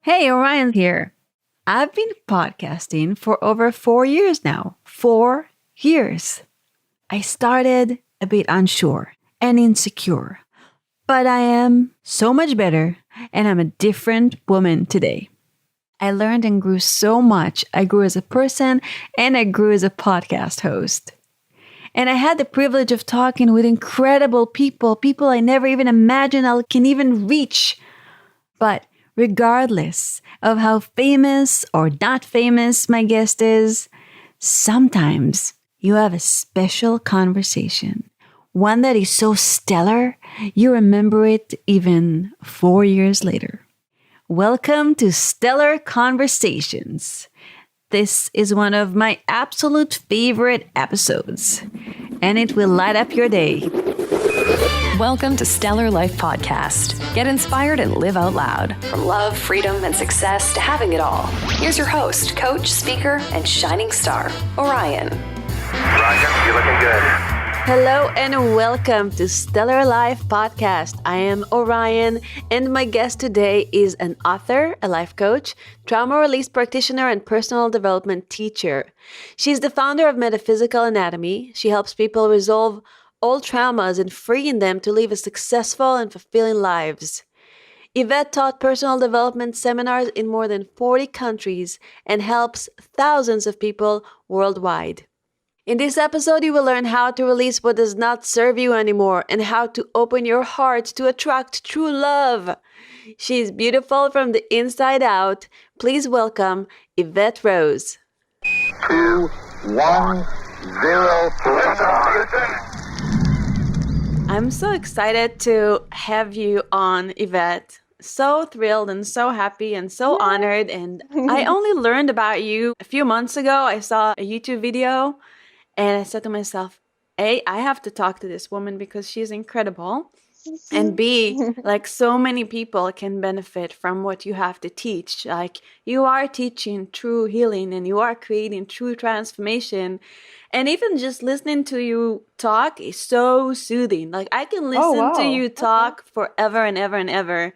Hey, Orion here. I've been podcasting for over 4 years now. 4 years. I started a bit unsure and insecure, but I am so much better and I'm a different woman today. I learned and grew so much. I grew as a person and I grew as a podcast host. And I had the privilege of talking with incredible people I never even imagined I can even reach. But regardless of how famous or not famous my guest is, sometimes you have a special conversation. One that is so stellar, you remember it even 4 years later. Welcome to Stellar Conversations. This is one of my absolute favorite episodes, and it will light up your day. Welcome to Stellar Life Podcast. Get inspired and live out loud. From love, freedom, and success to having it all. Here's your host, coach, speaker, and shining star, Orion. Roger, you're looking good. Hello and welcome to Stellar Life Podcast. I am Orion, and my guest today is an author, a life coach, trauma release practitioner, and personal development teacher. She's the founder of Metaphysical Anatomy. She helps people resolve all traumas and freeing them to live a successful and fulfilling lives. Evette taught personal development seminars in more than 40 countries and helps thousands of people worldwide. In this episode, you will learn how to release what does not serve you anymore and how to open your heart to attract true love. She's beautiful from the inside out. Please welcome Evette Rose. 2, 1, 0. I'm so excited to have you on, Evette. So thrilled and so happy and so honored. And I only learned about you a few months ago. I saw a YouTube video and I said to myself, A, I have to talk to this woman because she's incredible. And B, like so many people can benefit from what you have to teach. Like you are teaching true healing and you are creating true transformation. And even just listening to you talk is so soothing. Like I can listen to you talk forever and ever and ever.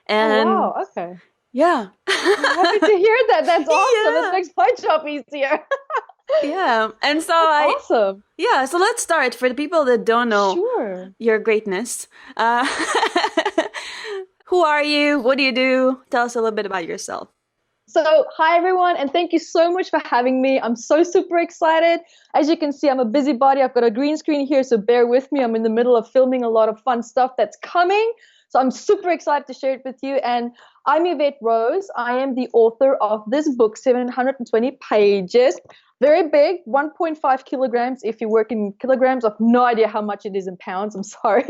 And okay. Yeah. I'm happy to hear that. That's awesome. Yeah. That makes my job easier. Yeah. And so awesome. Yeah, so let's start. For the people that don't know your greatness. Who are you? What do you do? Tell us a little bit about yourself. So, hi everyone, and thank you so much for having me. I'm so super excited. As you can see, I'm a busybody. I've got a green screen here, so bear with me. I'm in the middle of filming a lot of fun stuff that's coming. So I'm super excited to share it with you. And I'm Evette Rose. I am the author of this book, 720 pages. Very big, 1.5 kilograms. If you work in kilograms, I have no idea how much it is in pounds. I'm sorry.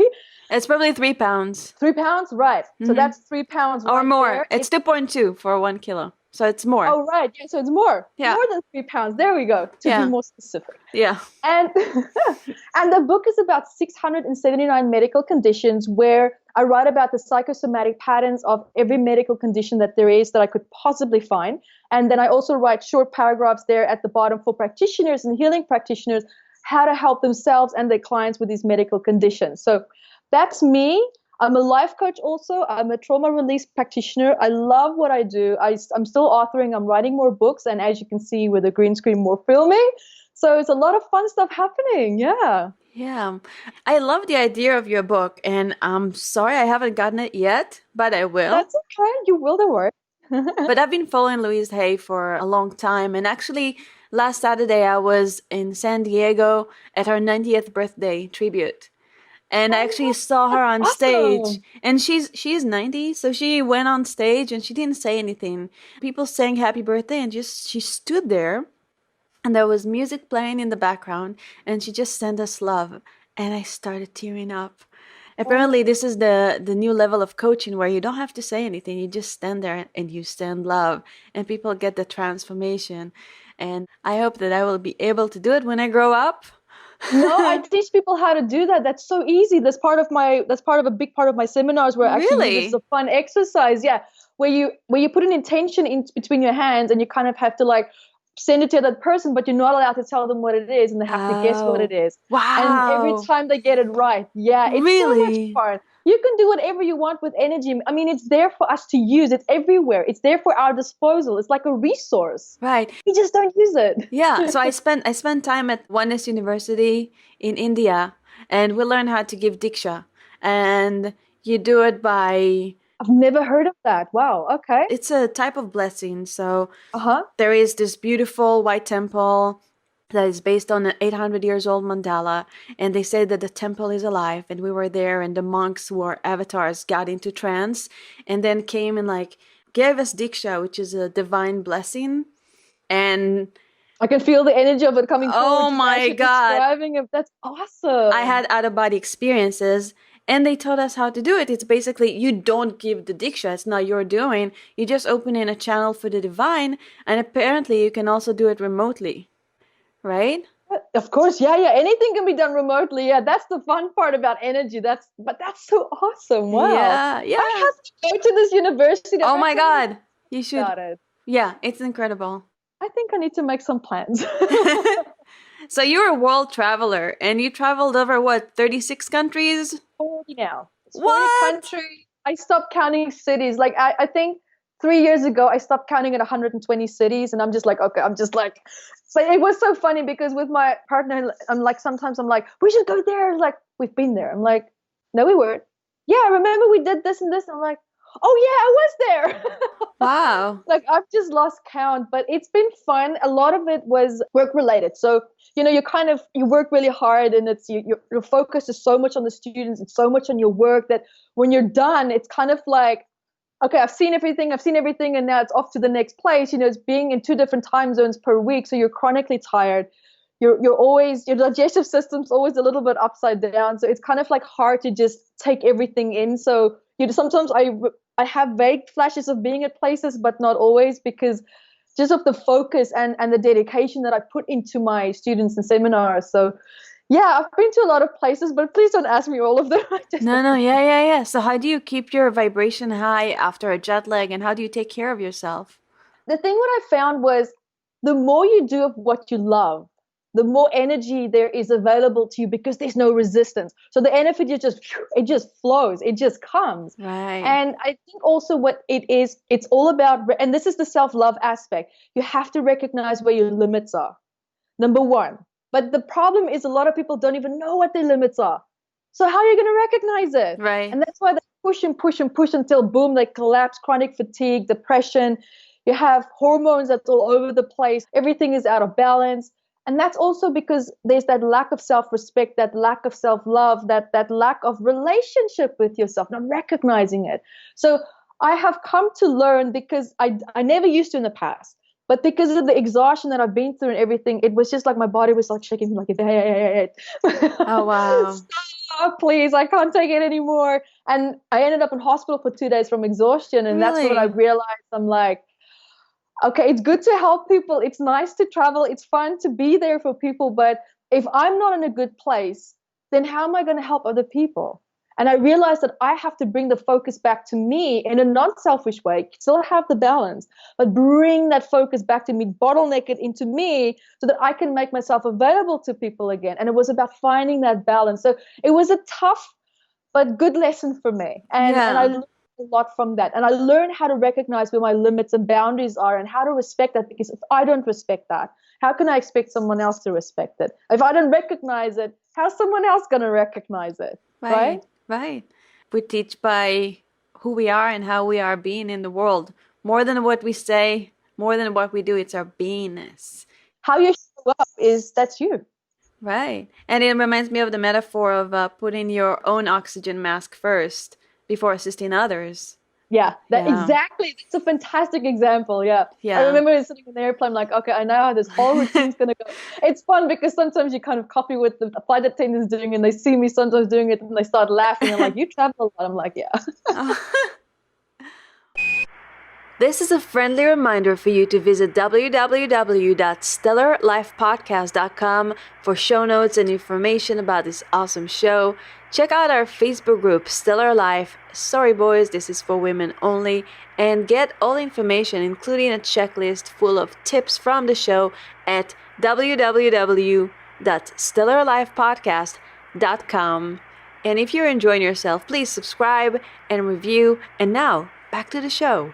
It's probably 3 pounds. 3 pounds? Right. Mm-hmm. So that's 3 pounds or right more. there. It's 2.2 for 1 kilo. So it's more. Oh, right. Yeah, so it's more. Yeah. More than 3 pounds. There we go. To be more specific. Yeah. And and the book is about 679 medical conditions where I write about the psychosomatic patterns of every medical condition that there is that I could possibly find. And then I also write short paragraphs there at the bottom for practitioners and healing practitioners, how to help themselves and their clients with these medical conditions. So that's me. I'm a life coach also. I'm a trauma release practitioner. I love what I do. I'm still authoring. I'm writing more books. And as you can see with the green screen, more filming. So it's a lot of fun stuff happening. Yeah. Yeah. I love the idea of your book. And I'm sorry I haven't gotten it yet, but I will. That's okay. You will, don't worry. But I've been following Louise Hay for a long time. And actually, last Saturday, I was in San Diego at her 90th birthday tribute. And I actually saw her on stage, and she's 90, so she went on stage and she didn't say anything. People sang happy birthday and she stood there, and there was music playing in the background, and she just sent us love, and I started tearing up. Apparently, this is the new level of coaching where you don't have to say anything. You just stand there and you send love, and people get the transformation. And I hope that I will be able to do it when I grow up. No, I teach people how to do that. That's so easy. That's part of a big part of my seminars where actually this is a fun exercise. Yeah. Where you put an intention in between your hands and you kind of have to like send it to that person, but you're not allowed to tell them what it is and they have to guess what it is. Wow. And every time they get it right. Yeah. It's so much fun. You can do whatever you want with energy. I mean, it's there for us to use. It's everywhere. It's there for our disposal. It's like a resource. Right. We just don't use it. Yeah. So I spent time at Oneness University in India, and we learned how to give diksha. And you do it by, I've never heard of that. Wow. Okay. it's a type of blessing. So Uh-huh. there is this beautiful white temple that is based on an 800 years old mandala, and they say that the temple is alive, and we were there, and the monks who are avatars got into trance and then came and like gave us diksha, which is a divine blessing. And I can feel the energy of it coming forward. oh just my as you're God, describing it. That's awesome. I had out-of-body experiences, and they taught us how to do it. It's basically, you don't give the diksha, it's not your doing. You just open in a channel for the divine, and apparently you can also do it remotely, right? Of course, yeah. Anything can be done remotely. Yeah, that's the fun part about energy. That's so awesome. Wow. Yeah. I have to go to this university. Oh my God, you should. Got it. Yeah, it's incredible. I think I need to make some plans. So you're a world traveler, and you traveled over what, 36 countries? 40 now. It's 40 What? countries. I stopped counting cities. Like I think 3 years ago I stopped counting at 120 cities, and I'm just like, okay, I'm just like, so it was so funny because with my partner, I'm like, sometimes I'm like, we should go there. Like, we've been there. I'm like, no, we weren't. Yeah, remember we did this and this. I'm like, oh yeah, I was there. Wow. Like, I've just lost count, but it's been fun. A lot of it was work related. So, you work really hard, and it's your focus is so much on the students and so much on your work that when you're done, it's kind of like, okay, I've seen everything, and now it's off to the next place. It's being in 2 different time zones per week, so you're chronically tired. You're always, your digestive system's always a little bit upside down, so it's kind of like hard to just take everything in. So sometimes I have vague flashes of being at places, but not always, because just of the focus and the dedication that I put into my students and seminars. So yeah, I've been to a lot of places, but please don't ask me all of them. No, yeah. So how do you keep your vibration high after a jet lag, and how do you take care of yourself? The thing what I found was, the more you do of what you love, the more energy there is available to you, because there's no resistance. So the energy it just flows, it just comes. Right. And I think also what it is, it's all about, and this is the self-love aspect, you have to recognize where your limits are, number one. But the problem is, a lot of people don't even know what their limits are. So how are you going to recognize it? Right. And that's why they push until boom, they collapse, chronic fatigue, depression. You have hormones that's all over the place. Everything is out of balance. And that's also because there's that lack of self-respect, that lack of self-love, that lack of relationship with yourself, not recognizing it. So I have come to learn, because I never used to in the past, but because of the exhaustion that I've been through and everything, it was just like my body was like shaking, like, hey. Oh, wow. Stop, please, I can't take it anymore. And I ended up in hospital for 2 days from exhaustion. And that's when I realized, I'm like, okay, it's good to help people. It's nice to travel. It's fun to be there for people. But if I'm not in a good place, then how am I going to help other people? And I realized that I have to bring the focus back to me in a non-selfish way, still have the balance, but bring that focus back to me, bottleneck it into me, so that I can make myself available to people again. And it was about finding that balance. So it was a tough but good lesson for me. And I learned a lot from that. And I learned how to recognize where my limits and boundaries are, and how to respect that, because if I don't respect that, how can I expect someone else to respect it? If I don't recognize it, how's someone else going to recognize it? Right? Right. We teach by who we are and how we are being in the world. More than what we say, more than what we do, it's our beingness. How you show up that's you. Right. And it reminds me of the metaphor of putting your own oxygen mask first before assisting others. Yeah, exactly. That's a fantastic example. Yeah. I remember sitting in the airplane, like, okay, I know how this whole routine's going to go. It's fun because sometimes you kind of copy what the flight attendants doing, and they see me sometimes doing it, and they start laughing. I'm like, you travel a lot. I'm like, yeah. This is a friendly reminder for you to visit www.stellarlifepodcast.com for show notes and information about this awesome show. Check out our Facebook group, Stellar Life. Sorry, boys, this is for women only. And get all information, including a checklist full of tips from the show, at www.stellarlifepodcast.com. And if you're enjoying yourself, please subscribe and review. And now, back to the show.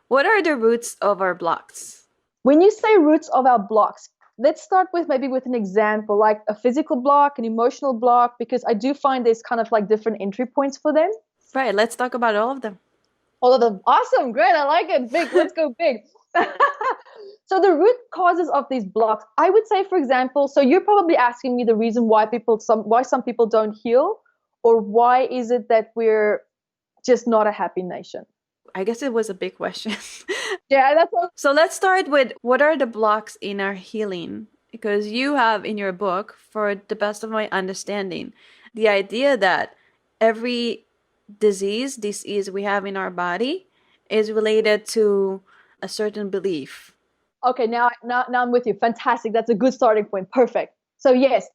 What are the roots of our blocks? When you say roots of our blocks, let's start with maybe with an example, like a physical block, an emotional block, because I do find there's kind of like different entry points for them. Right, let's talk about all of them. All of them. Awesome, great, I like it. Big, let's go big. So the root causes of these blocks, I would say, for example, so you're probably asking me the reason why some people don't heal, or why is it that we're just not a happy nation? I guess it was a big question. Yeah, that's all. So let's start with what are the blocks in our healing? Because you have in your book, for the best of my understanding, the idea that every disease we have in our body is related to a certain belief. Okay, now I'm with you. Fantastic. That's a good starting point. Perfect. So yes.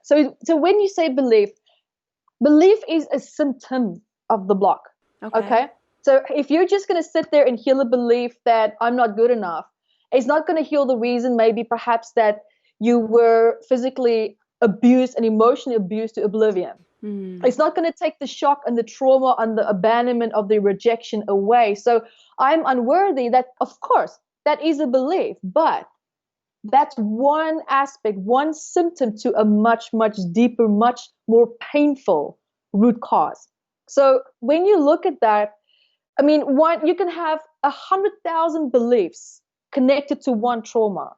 So when you say belief is a symptom of the block. Okay? So if you're just going to sit there and heal a belief that I'm not good enough, it's not going to heal the reason maybe perhaps that you were physically abused and emotionally abused to oblivion. It's not going to take the shock and the trauma and the abandonment of the rejection away. So I'm unworthy. That, of course, that is a belief, but that's one aspect, one symptom to a much, much deeper, much more painful root cause. So when you look at that, I mean, you can have 100,000 beliefs connected to one trauma.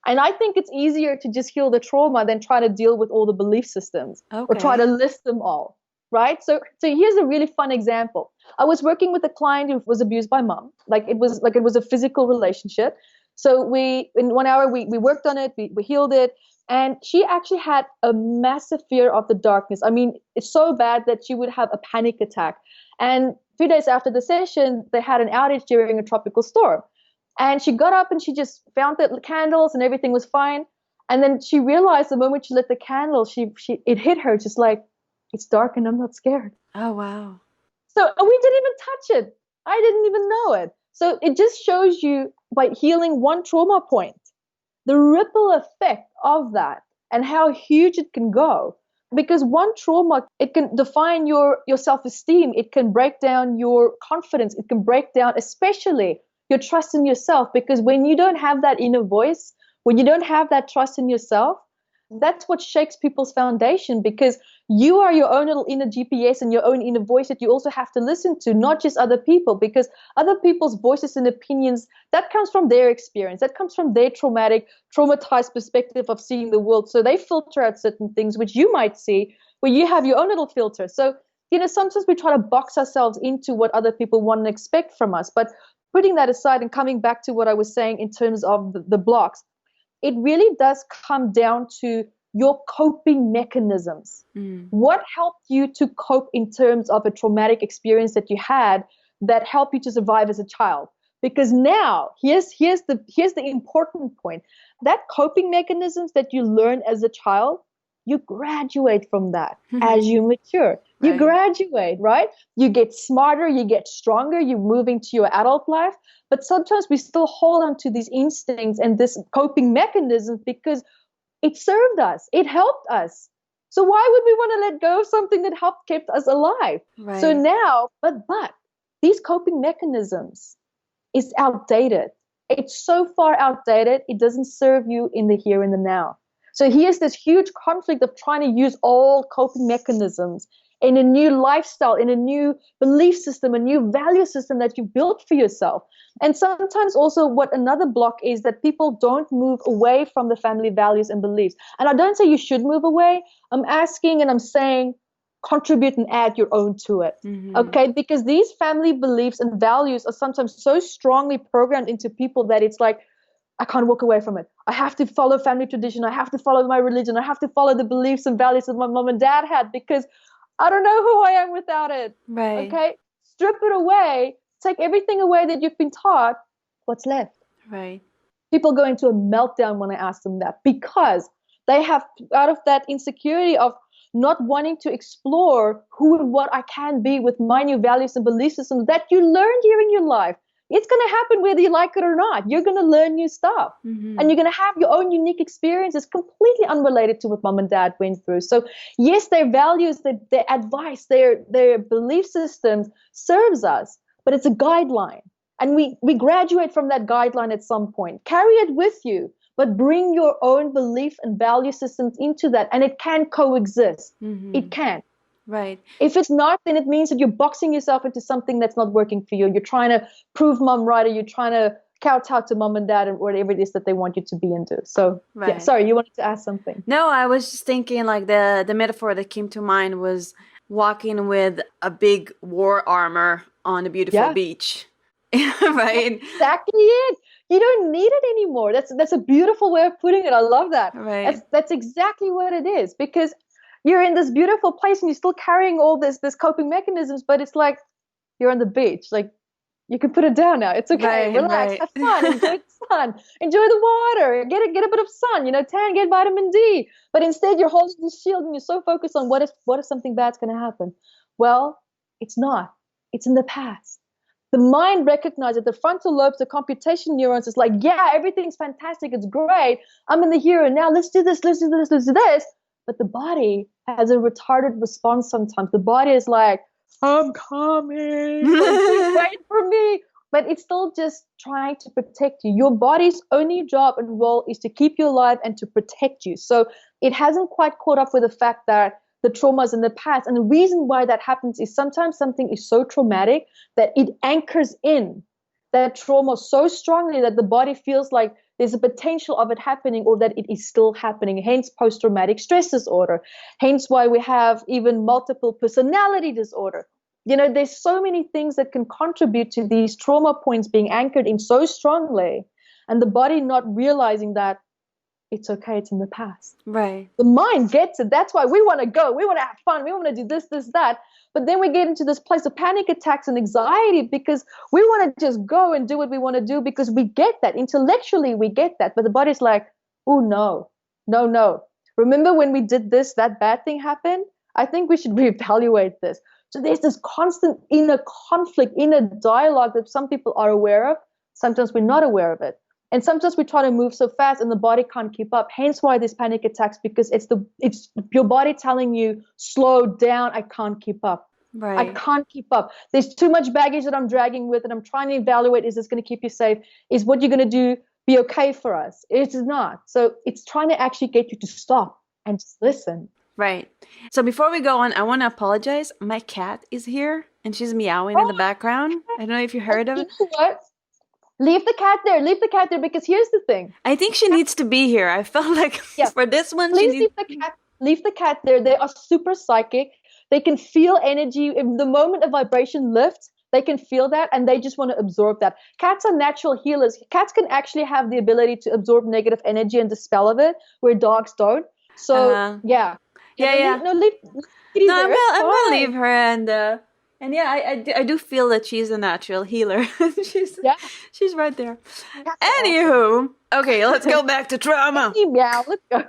And I think it's easier to just heal the trauma than try to deal with all the belief systems or try to list them all, right? So here's a really fun example. I was working with a client who was abused by mom. It was a physical relationship. So in 1 hour, we worked on it, we healed it. And she actually had a massive fear of the darkness. I mean, it's so bad that she would have a panic attack. And 3 days after the session, they had an outage during a tropical storm. And she got up and she just found the candles and everything was fine. And then she realized the moment she lit the candle, it hit her just like, it's dark and I'm not scared. Oh, wow. So we didn't even touch it. I didn't even know it. So it just shows you, by healing one trauma point, the ripple effect of that and how huge it can go. Because one trauma, it can define your self-esteem. It can break down your confidence. It can break down especially your trust in yourself. Because when you don't have that inner voice, when you don't have that trust in yourself, that's what shakes people's foundation, because you are your own little inner GPS and your own inner voice that you also have to listen to, not just other people, because other people's voices and opinions, that comes from their experience, that comes from their traumatized perspective of seeing the world. So they filter out certain things which you might see, where you have your own little filter. So, sometimes we try to box ourselves into what other people want and expect from us. But putting that aside and coming back to what I was saying in terms of the blocks, it really does come down to your coping mechanisms. What helped you to cope in terms of a traumatic experience that you had that helped you to survive as a child? Because now, here's the important point. That coping mechanisms that you learn as a child, you graduate from that as you mature. You graduate, right? You get smarter, you get stronger, you move into your adult life. But sometimes we still hold on to these instincts and this coping mechanisms because it served us. It helped us. So why would we want to let go of something that kept us alive? Right. So now, but these coping mechanisms is outdated. It's so far outdated, it doesn't serve you in the here and the now. So here's this huge conflict of trying to use all coping mechanisms in a new lifestyle, in a new belief system, a new value system that you built for yourself. And sometimes also what another block is that people don't move away from the family values and beliefs. And I don't say you should move away. I'm asking and I'm saying contribute and add your own to it. Okay? Because these family beliefs and values are sometimes so strongly programmed into people that it's like, I can't walk away from it. I have to follow family tradition. I have to follow my religion. I have to follow the beliefs and values that my mom and dad had because I don't know who I am without it. Right. Okay? Strip it away. Take everything away that you've been taught. What's left? Right. People go into a meltdown when I ask them that because they have, out of that insecurity of not wanting to explore who and what I can be with my new values and belief systems that you learned during your life. It's going to happen whether you like it or not. You're going to learn new stuff. And you're going to have your own unique experiences completely unrelated to what mom and dad went through. So yes, their values, their advice, their belief systems serves us, but it's a guideline. And we graduate from that guideline at some point. Carry it with you, but bring your own belief and value systems into that. And it can coexist. It can. Right. If it's not, then it means that you're boxing yourself into something that's not working for you. You're trying to prove mom right, or you're trying to kowtow to mom and dad and whatever it is that they want you to be into. So, yeah, sorry, you wanted to ask something. No, I was just thinking like the metaphor that came to mind was walking with a big war armor on a beautiful beach. Right? Exactly it. You don't need it anymore. That's a beautiful way of putting it. I love that. Right. That's exactly what it is, because you're in this beautiful place and you're still carrying all this coping mechanisms, but it's like you're on the beach. Like, you can put it down now. It's okay. Relax. Have fun. Enjoy the sun. Enjoy the water. Get a bit of sun. Tan. Get vitamin D. But instead, you're holding the shield and you're so focused on what if something bad's going to happen. Well, it's not. It's in the past. The mind recognizes the frontal lobes, the computation neurons. Is like, yeah, everything's fantastic. It's great. I'm in the here and now. Let's do this. Let's do this. Let's do this. But the body has a retarded response sometimes. The body is like, I'm coming. Wait for me. But it's still just trying to protect you. Your body's only job and role is to keep you alive and to protect you. So it hasn't quite caught up with the fact that the traumas in the past. And the reason why that happens is sometimes something is so traumatic that it anchors in that trauma so strongly that the body feels like there's a potential of it happening, or that it is still happening. Hence post-traumatic stress disorder. Hence why we have even multiple personality disorder. There's so many things that can contribute to these trauma points being anchored in so strongly, and the body not realizing that it's okay, it's in the past. Right. The mind gets it. That's why we want to go. We want to have fun. We want to do this, that. But then we get into this place of panic attacks and anxiety because we want to just go and do what we want to do, because we get that. Intellectually, we get that. But the body's like, oh, no. Remember when we did this, that bad thing happened? I think we should reevaluate this. So there's this constant inner conflict, inner dialogue that some people are aware of. Sometimes we're not aware of it. And sometimes we try to move so fast and the body can't keep up. Hence why there's panic attacks, because it's your body telling you, slow down, I can't keep up. Right. I can't keep up. There's too much baggage that I'm dragging with, and I'm trying to evaluate, is this going to keep you safe? Is what you're going to do be okay for us? It is not. So it's trying to actually get you to stop and just listen. Right. So before we go on, I want to apologize. My cat is here and she's meowing in the background. I don't know if you heard of it. You know what? Leave the cat there. Leave the cat there, because here's the thing. I think she needs to be here. I felt like for this one, leave the cat there. They are super psychic. They can feel energy. If the moment a vibration lifts, they can feel that, and they just want to absorb that. Cats are natural healers. Cats can actually have the ability to absorb negative energy and dispel of it, where dogs don't. So Yeah. I'm gonna leave her, and yeah, I do feel that she's a natural healer. She's right there. Anywho, okay, let's go back to trauma. Yeah, let's go.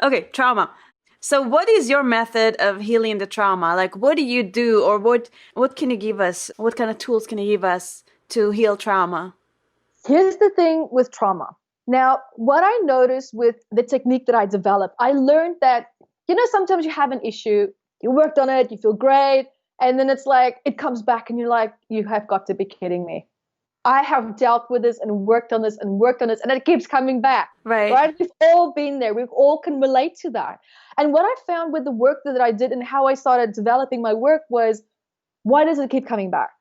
Okay, trauma. So what is your method of healing the trauma? Like, what do you do, or what can you give us? What kind of tools can you give us to heal trauma? Here's the thing with trauma. Now, what I noticed with the technique that I developed, I learned that, sometimes you have an issue, you worked on it, you feel great, and then it's like, it comes back and you're like, you have got to be kidding me. I have dealt with this and worked on this, and it keeps coming back. Right? We've all been there. We all can relate to that. And what I found with the work that I did and how I started developing my work was, why does it keep coming back?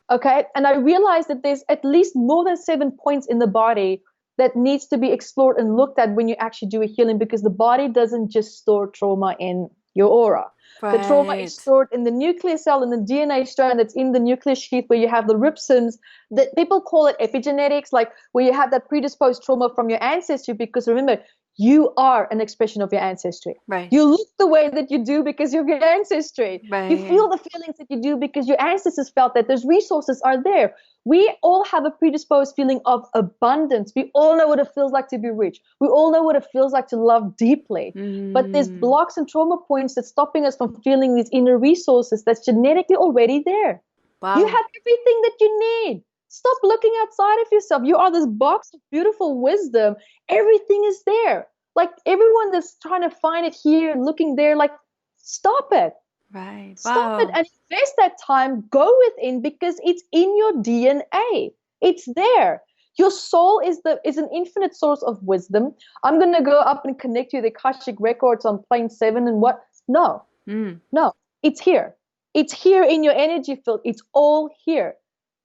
Okay? And I realized that there's at least more than 7 points in the body that needs to be explored and looked at when you actually do a healing, because the body doesn't just store trauma in your aura. Right. The trauma is stored in the nuclear cell, in the DNA strand that's in the nuclear sheath, where you have the ribsons. That people call it epigenetics, like where you have that predisposed trauma from your ancestry, because remember, you are an expression of your ancestry. Right. You look the way that you do because of your ancestry. Right. You feel the feelings that you do because your ancestors felt that. Those resources are there. We all have a predisposed feeling of abundance. We all know what it feels like to be rich. We all know what it feels like to love deeply. But there's blocks and trauma points that's stopping us from feeling these inner resources that's genetically already there. Wow. You have everything that you need. Stop looking outside of yourself. You are this box of beautiful wisdom. Everything is there. Like everyone that's trying to find it here and looking there, like stop it. Right. Stop it Wow. and invest that time. Go within because it's in your DNA. It's there. Your soul is an infinite source of wisdom. I'm gonna go up and connect you the Akashic records on plane 7 and what? No, no, it's here. It's here in your energy field. It's all here.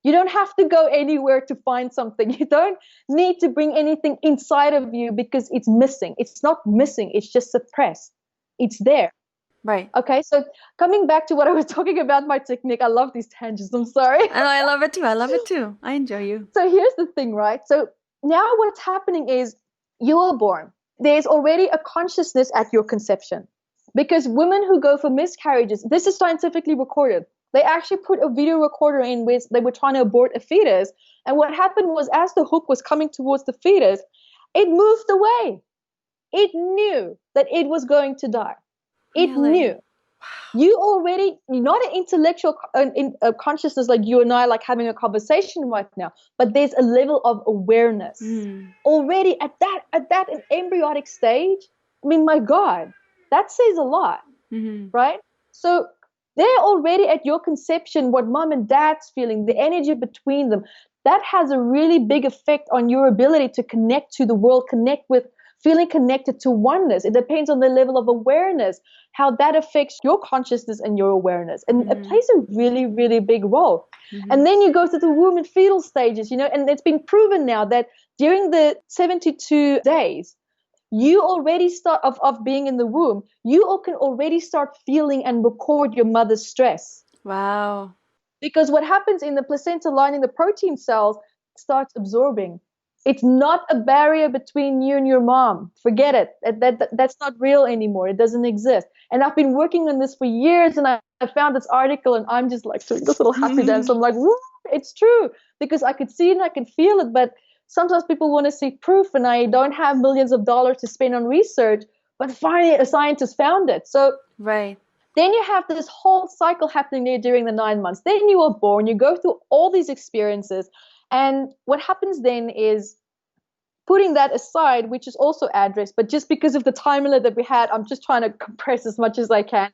You don't have to go anywhere to find something. You don't need to bring anything inside of you because it's missing. It's not missing. It's just suppressed. It's there. Right. Okay, so coming back to what I was talking about, my technique, I love these tangents, I'm sorry. I love it too. I love it too. I enjoy you. So here's the thing, right? So now what's happening is you are born. There's already a consciousness at your conception. Because women who go for miscarriages, this is scientifically recorded. They actually put a video recorder in where they were trying to abort a fetus. And what happened was as the hook was coming towards the fetus, it moved away. It knew that it was going to die. It Really? knew. You already, not an intellectual consciousness like you and I, like having a conversation right now, but there's a level of awareness already at that embryonic stage. I mean, my God, that says a lot, right? So they're already at your conception, what mom and dad's feeling, the energy between them. That has a really big effect on your ability to connect to the world, connect with feeling connected to oneness. It depends on the level of awareness, how that affects your consciousness and your awareness. And it plays a really, really big role. And then you go to the womb and fetal stages, and it's been proven now that during the 72 days, you already start of being in the womb, you can already start feeling and record your mother's stress. Wow. Because what happens in the placenta lining, the protein cells starts absorbing. It's not a barrier between you and your mom. Forget it. That's not real anymore. It doesn't exist. And I've been working on this for years, and I found this article, and I'm just like doing this little happy dance. I'm like, woo, it's true. Because I could see it and I can feel it, but sometimes people want to see proof, and I don't have millions of dollars to spend on research, but finally a scientist found it. So Right. then you have this whole cycle happening there during the 9 months. Then you are born, you go through all these experiences. And what happens then is putting that aside, which is also addressed, but just because of the time limit that we had, I'm just trying to compress as much as I can.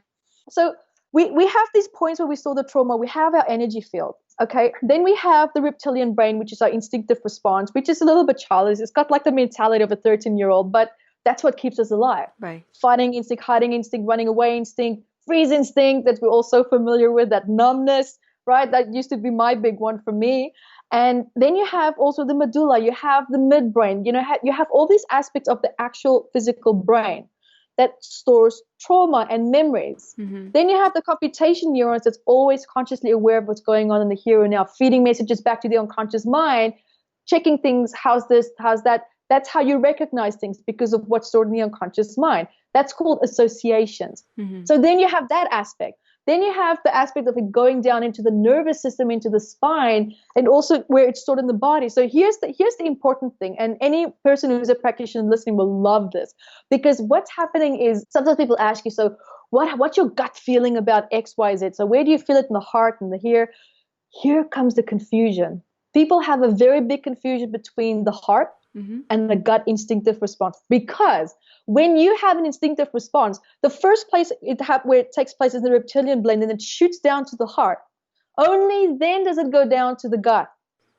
So we have these points where we saw the trauma, we have our energy field. Okay, then we have the reptilian brain, which is our instinctive response, which is a little bit childish. It's got like the mentality of a 13-year-old, but that's what keeps us alive. Right. Fighting instinct, hiding instinct, running away instinct, freeze instinct that we're all so familiar with, that numbness, right? That used to be my big one for me. And then you have also the medulla, you have the midbrain, you have all these aspects of the actual physical brain that stores trauma and memories. Then you have the computation neurons that's always consciously aware of what's going on in the here and now, feeding messages back to the unconscious mind, checking things, how's this, how's that. That's how you recognize things because of what's stored in the unconscious mind. That's called associations. So then you have that aspect. Then you have the aspect of it going down into the nervous system, into the spine, and also where it's stored in the body. So here's the important thing, and any person who's a practitioner listening will love this, because what's happening is sometimes people ask you, so what's your gut feeling about X, Y, Z? So where do you feel it in the heart and the here? Here comes the confusion. People have a very big confusion between the heart and the gut instinctive response, because when you have an instinctive response, the first place where it takes place is the reptilian brain, and it shoots down to the heart. Only then does it go down to the gut.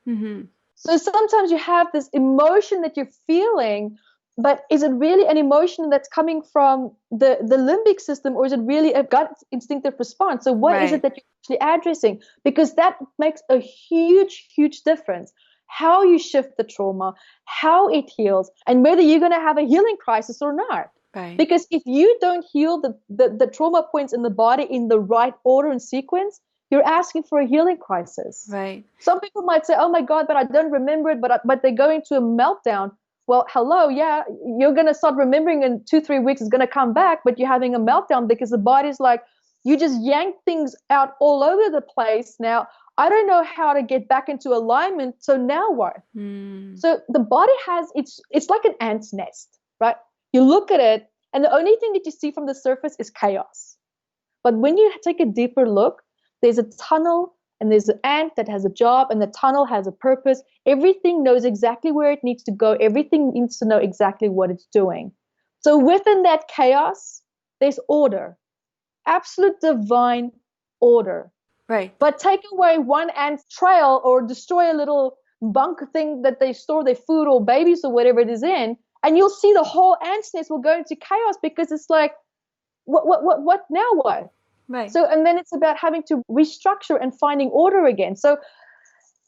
So sometimes you have this emotion that you're feeling, but is it really an emotion that's coming from the limbic system, or is it really a gut instinctive response? So what is it that you're actually addressing? Because that makes a huge, huge difference. How you shift the trauma, how it heals, and whether you're going to have a healing crisis or not. Right. Because if you don't heal the trauma points in the body in the right order and sequence, you're asking for a healing crisis. Right. Some people might say, oh my God, but I don't remember it, but they're going to a meltdown. Well, hello, yeah, you're going to start remembering in 2-3 weeks, it's going to come back, but you're having a meltdown because the body's like, you just yank things out all over the place now. I don't know how to get back into alignment, so now what? So the body it's like an ant's nest, right? You look at it, and the only thing that you see from the surface is chaos. But when you take a deeper look, there's a tunnel and there's an ant that has a job, and the tunnel has a purpose. Everything knows exactly where it needs to go. Everything needs to know exactly what it's doing. So within that chaos, there's order, absolute divine order. Right. But take away one ant's trail or destroy a little bunk thing that they store their food or babies or whatever it is in, and you'll see the whole ant's nest will go into chaos, because it's like, what now what? Right. So, and then it's about having to restructure and finding order again. So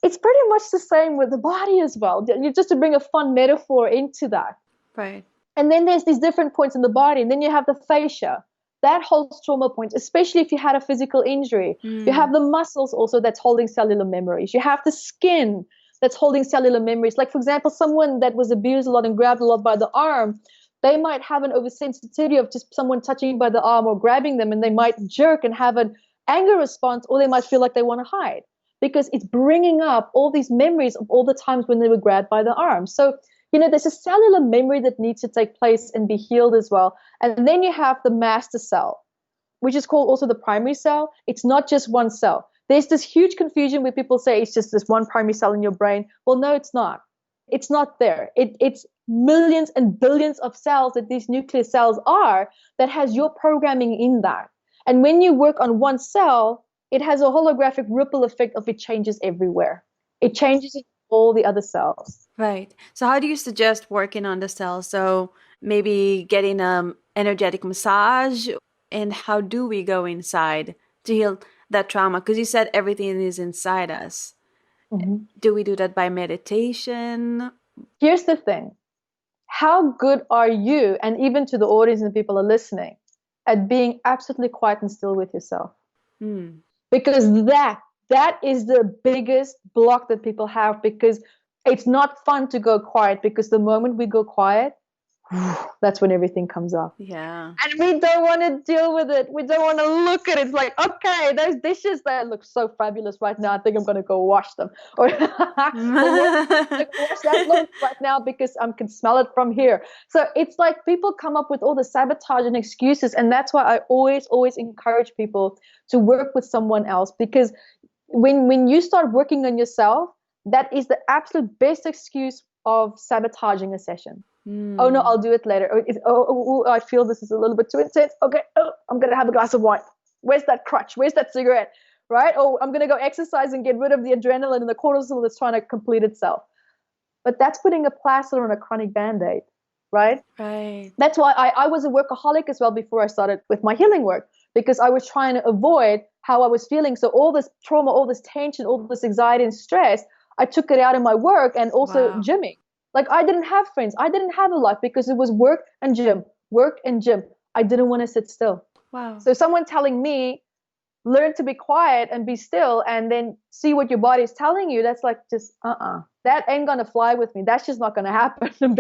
it's pretty much the same with the body as well. Just to bring a fun metaphor into that. Right. And then there's these different points in the body. And then you have the fascia. That holds trauma points, especially if you had a physical injury. You have the muscles also that's holding cellular memories. You have the skin that's holding cellular memories. Like, for example, someone that was abused a lot and grabbed a lot by the arm, they might have an oversensitivity of just someone touching by the arm or grabbing them, and they might jerk and have an anger response, or they might feel like they want to hide, because it's bringing up all these memories of all the times when they were grabbed by the arm. So, there's a cellular memory that needs to take place and be healed as well. And then you have the master cell, which is called also the primary cell. It's not just one cell. There's this huge confusion where people say it's just this one primary cell in your brain. Well, no, it's not. It's not there. It's millions and billions of cells that these nuclear cells are, that has your programming in that. And when you work on one cell, it has a holographic ripple effect of it changes everywhere. It changes in all the other cells. Right. So how do you suggest working on the cells? So maybe getting energetic massage, and how do we go inside to heal that trauma? Because you said everything is inside us. Mm-hmm. Do we do that by meditation? Here's the thing. How good are you, and even to the audience and people are listening, at being absolutely quiet and still with yourself? Because that is the biggest block that people have, because it's not fun to go quiet, because the moment we go quiet, that's when everything comes up. Yeah. And we don't want to deal with it. We don't want to look at it. It's like, okay, those dishes that look so fabulous right now, I think I'm going to go wash them. Or wash that look right now because I can smell it from here. So it's like people come up with all the sabotage and excuses. And that's why I always encourage people to work with someone else, because when you start working on yourself, that is the absolute best excuse of sabotaging a session. Oh, no, I'll do it later. I feel this is a little bit too intense. Okay, I'm going to have a glass of wine. Where's that crutch? Where's that cigarette? Right? Oh, I'm going to go exercise and get rid of the adrenaline and the cortisol that's trying to complete itself. But that's putting a plaster on a chronic Band-Aid, right? Right. That's why I was a workaholic as well before I started with my healing work, because I was trying to avoid how I was feeling. So all this trauma, all this tension, all this anxiety and stress, I took it out in my work and also gymming. Like, I didn't have friends. I didn't have a life, because it was work and gym, work and gym. I didn't want to sit still. Wow. So someone telling me, learn to be quiet and be still and then see what your body is telling you, that's like, just, that ain't going to fly with me. That's just not going to happen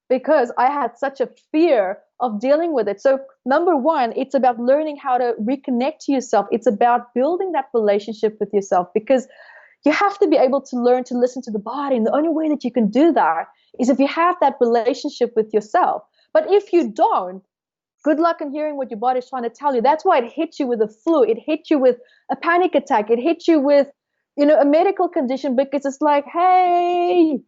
because I had such a fear of dealing with it. So number one, it's about learning how to reconnect to yourself. It's about building that relationship with yourself, because you have to be able to learn to listen to the body. And the only way that you can do that is if you have that relationship with yourself. But if you don't, good luck in hearing what your body's trying to tell you. That's why it hits you with a flu. It hits you with a panic attack. It hits you with, a medical condition, because it's like, hey,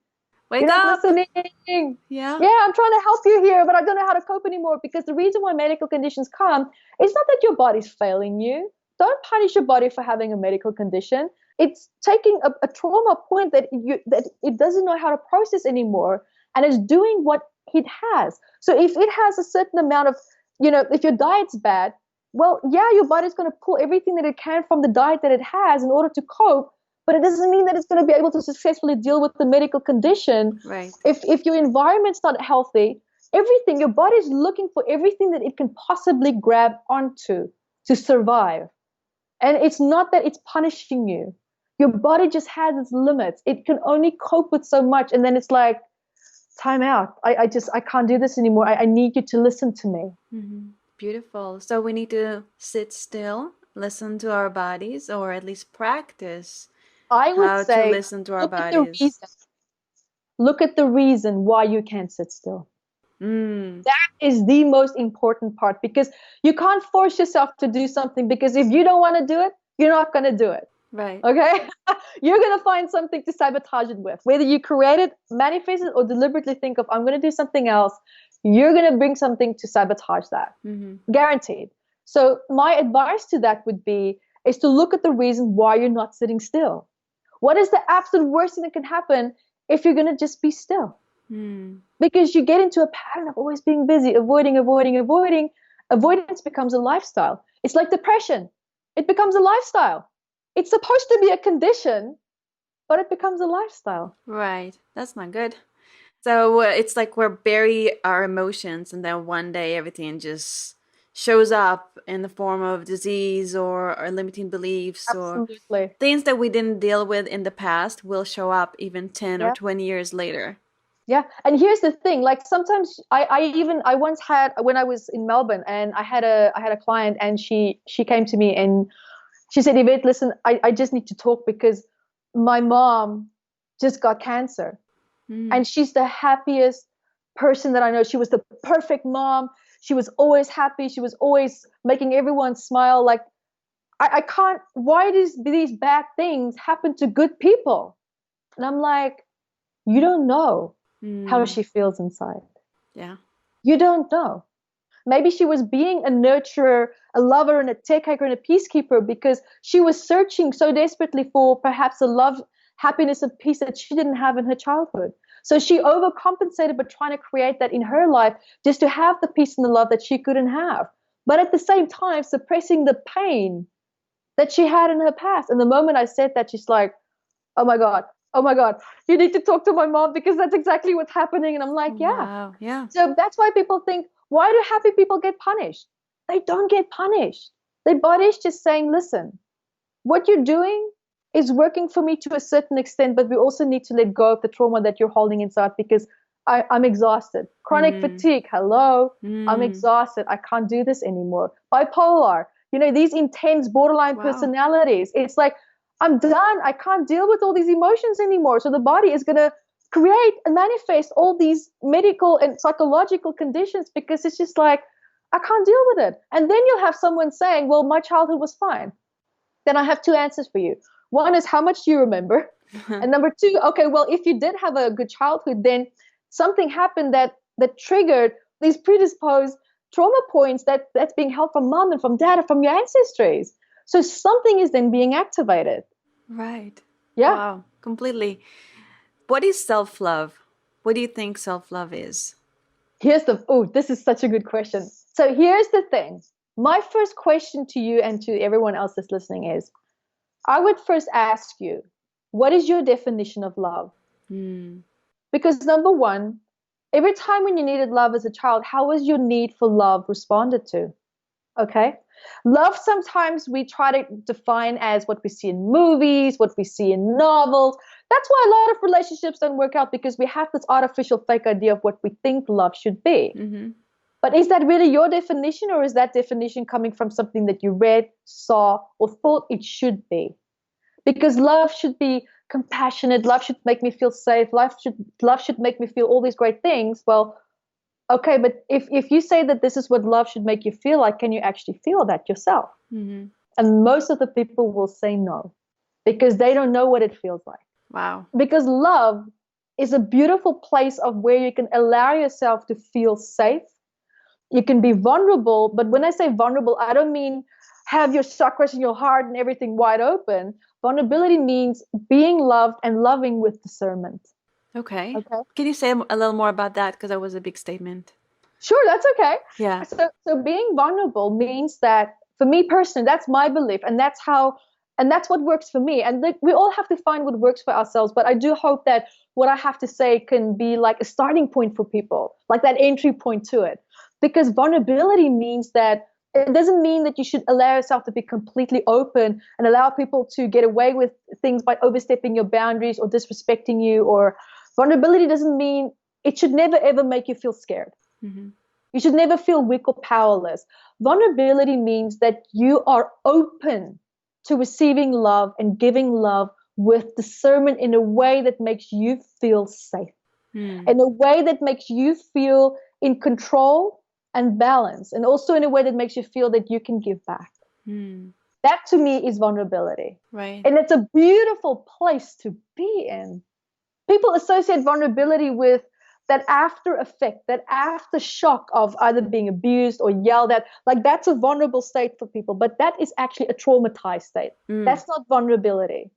wake you're up. Not listening. Yeah, I'm trying to help you here, but I don't know how to cope anymore. Because the reason why medical conditions come, it's not that your body's failing you. Don't punish your body for having a medical condition. It's taking a trauma point that it doesn't know how to process anymore, and it's doing what it has. So if it has a certain amount of, if your diet's bad, well, your body's going to pull everything that it can from the diet that it has in order to cope, but it doesn't mean that it's going to be able to successfully deal with the medical condition. Right. If your environment's not healthy, your body's looking for everything that it can possibly grab onto to survive. And it's not that it's punishing you. Your body just has its limits. It can only cope with so much. And then it's like, time out. I can't do this anymore. I need you to listen to me. Mm-hmm. Beautiful. So we need to sit still, listen to our bodies, or at least practice how to listen to our bodies. Look at the reason why you can't sit still. That is the most important part, because you can't force yourself to do something, because if you don't want to do it, you're not going to do it. Right. Okay? You're going to find something to sabotage it with. Whether you create it, manifest it, or deliberately think of, I'm going to do something else, you're going to bring something to sabotage that. Guaranteed. So my advice to that would be, is to look at the reason why you're not sitting still. What is the absolute worst thing that can happen if you're going to just be still? Because you get into a pattern of always being busy, avoiding. Avoidance becomes a lifestyle. It's like depression. It becomes a lifestyle. It's supposed to be a condition, but it becomes a lifestyle. Right. That's not good. So it's like we bury our emotions, and then one day everything just shows up in the form of disease or limiting beliefs. Absolutely. Or things that we didn't deal with in the past will show up even 10 or 20 years later. Yeah. And here's the thing, like sometimes I once had, when I was in Melbourne, and I had a client, and she came to me and she said, Evette, listen, I just need to talk because my mom just got cancer. And she's the happiest person that I know. She was the perfect mom. She was always happy. She was always making everyone smile. Like, I can't, why does these bad things happen to good people? And I'm like, you don't know how she feels inside. Yeah. You don't know. Maybe she was being a nurturer, a lover, and a caretaker and a peacekeeper because she was searching so desperately for perhaps a love, happiness, and peace that she didn't have in her childhood. So she overcompensated by trying to create that in her life just to have the peace and the love that she couldn't have. But at the same time, suppressing the pain that she had in her past. And the moment I said that, she's like, oh my God, you need to talk to my mom because that's exactly what's happening. And I'm like, yeah. Wow. Yeah. So that's why people think, why do happy people get punished? They don't get punished. Their body's just saying, listen, what you're doing is working for me to a certain extent, but we also need to let go of the trauma that you're holding inside because I'm exhausted. Chronic fatigue, hello, I'm exhausted. I can't do this anymore. Bipolar, these intense borderline personalities. It's like, I'm done. I can't deal with all these emotions anymore. So the body is going to create and manifest all these medical and psychological conditions because it's just like, I can't deal with it. And then you'll have someone saying, well, my childhood was fine. Then I have two answers for you. One is, how much do you remember? And number two, okay, well, if you did have a good childhood, then something happened that triggered these predisposed trauma points that's being held from mom and from dad and from your ancestries. So something is then being activated. Right. Yeah. Wow. Completely. What is self-love? What do you think self-love is? This is such a good question. So here's the thing. My first question to you and to everyone else that's listening is, I would first ask you, what is your definition of love? Because number one, every time when you needed love as a child, how was your need for love responded to? Okay. Love, sometimes we try to define as what we see in movies, what we see in novels. That's why a lot of relationships don't work out, because we have this artificial fake idea of what we think love should be. But is that really your definition, or is that definition coming from something that you read, saw, or thought it should be? Because love should be compassionate. Love should make me feel safe. Love should make me feel all these great things. Well, okay, but if you say that this is what love should make you feel like, can you actually feel that yourself? And most of the people will say no, because they don't know what it feels like. Wow. Because love is a beautiful place of where you can allow yourself to feel safe. You can be vulnerable, but when I say vulnerable, I don't mean have your chakras in your heart and everything wide open. Vulnerability means being loved and loving with discernment. Okay. Can you say a little more about that? Because that was a big statement. Sure, that's okay. Yeah. So being vulnerable means that, for me personally, that's my belief, and that's what works for me. And we all have to find what works for ourselves. But I do hope that what I have to say can be like a starting point for people, like that entry point to it. Because vulnerability means that it doesn't mean that you should allow yourself to be completely open and allow people to get away with things by overstepping your boundaries or disrespecting you. Or vulnerability doesn't mean, it should never ever make you feel scared. You should never feel weak or powerless. Vulnerability means that you are open to receiving love and giving love with discernment in a way that makes you feel safe, in a way that makes you feel in control and balance, and also in a way that makes you feel that you can give back. That to me is vulnerability. Right. And it's a beautiful place to be in. People associate vulnerability with that after effect, that after shock of either being abused or yelled at. Like that's a vulnerable state for people, but that is actually a traumatized state. That's not vulnerability.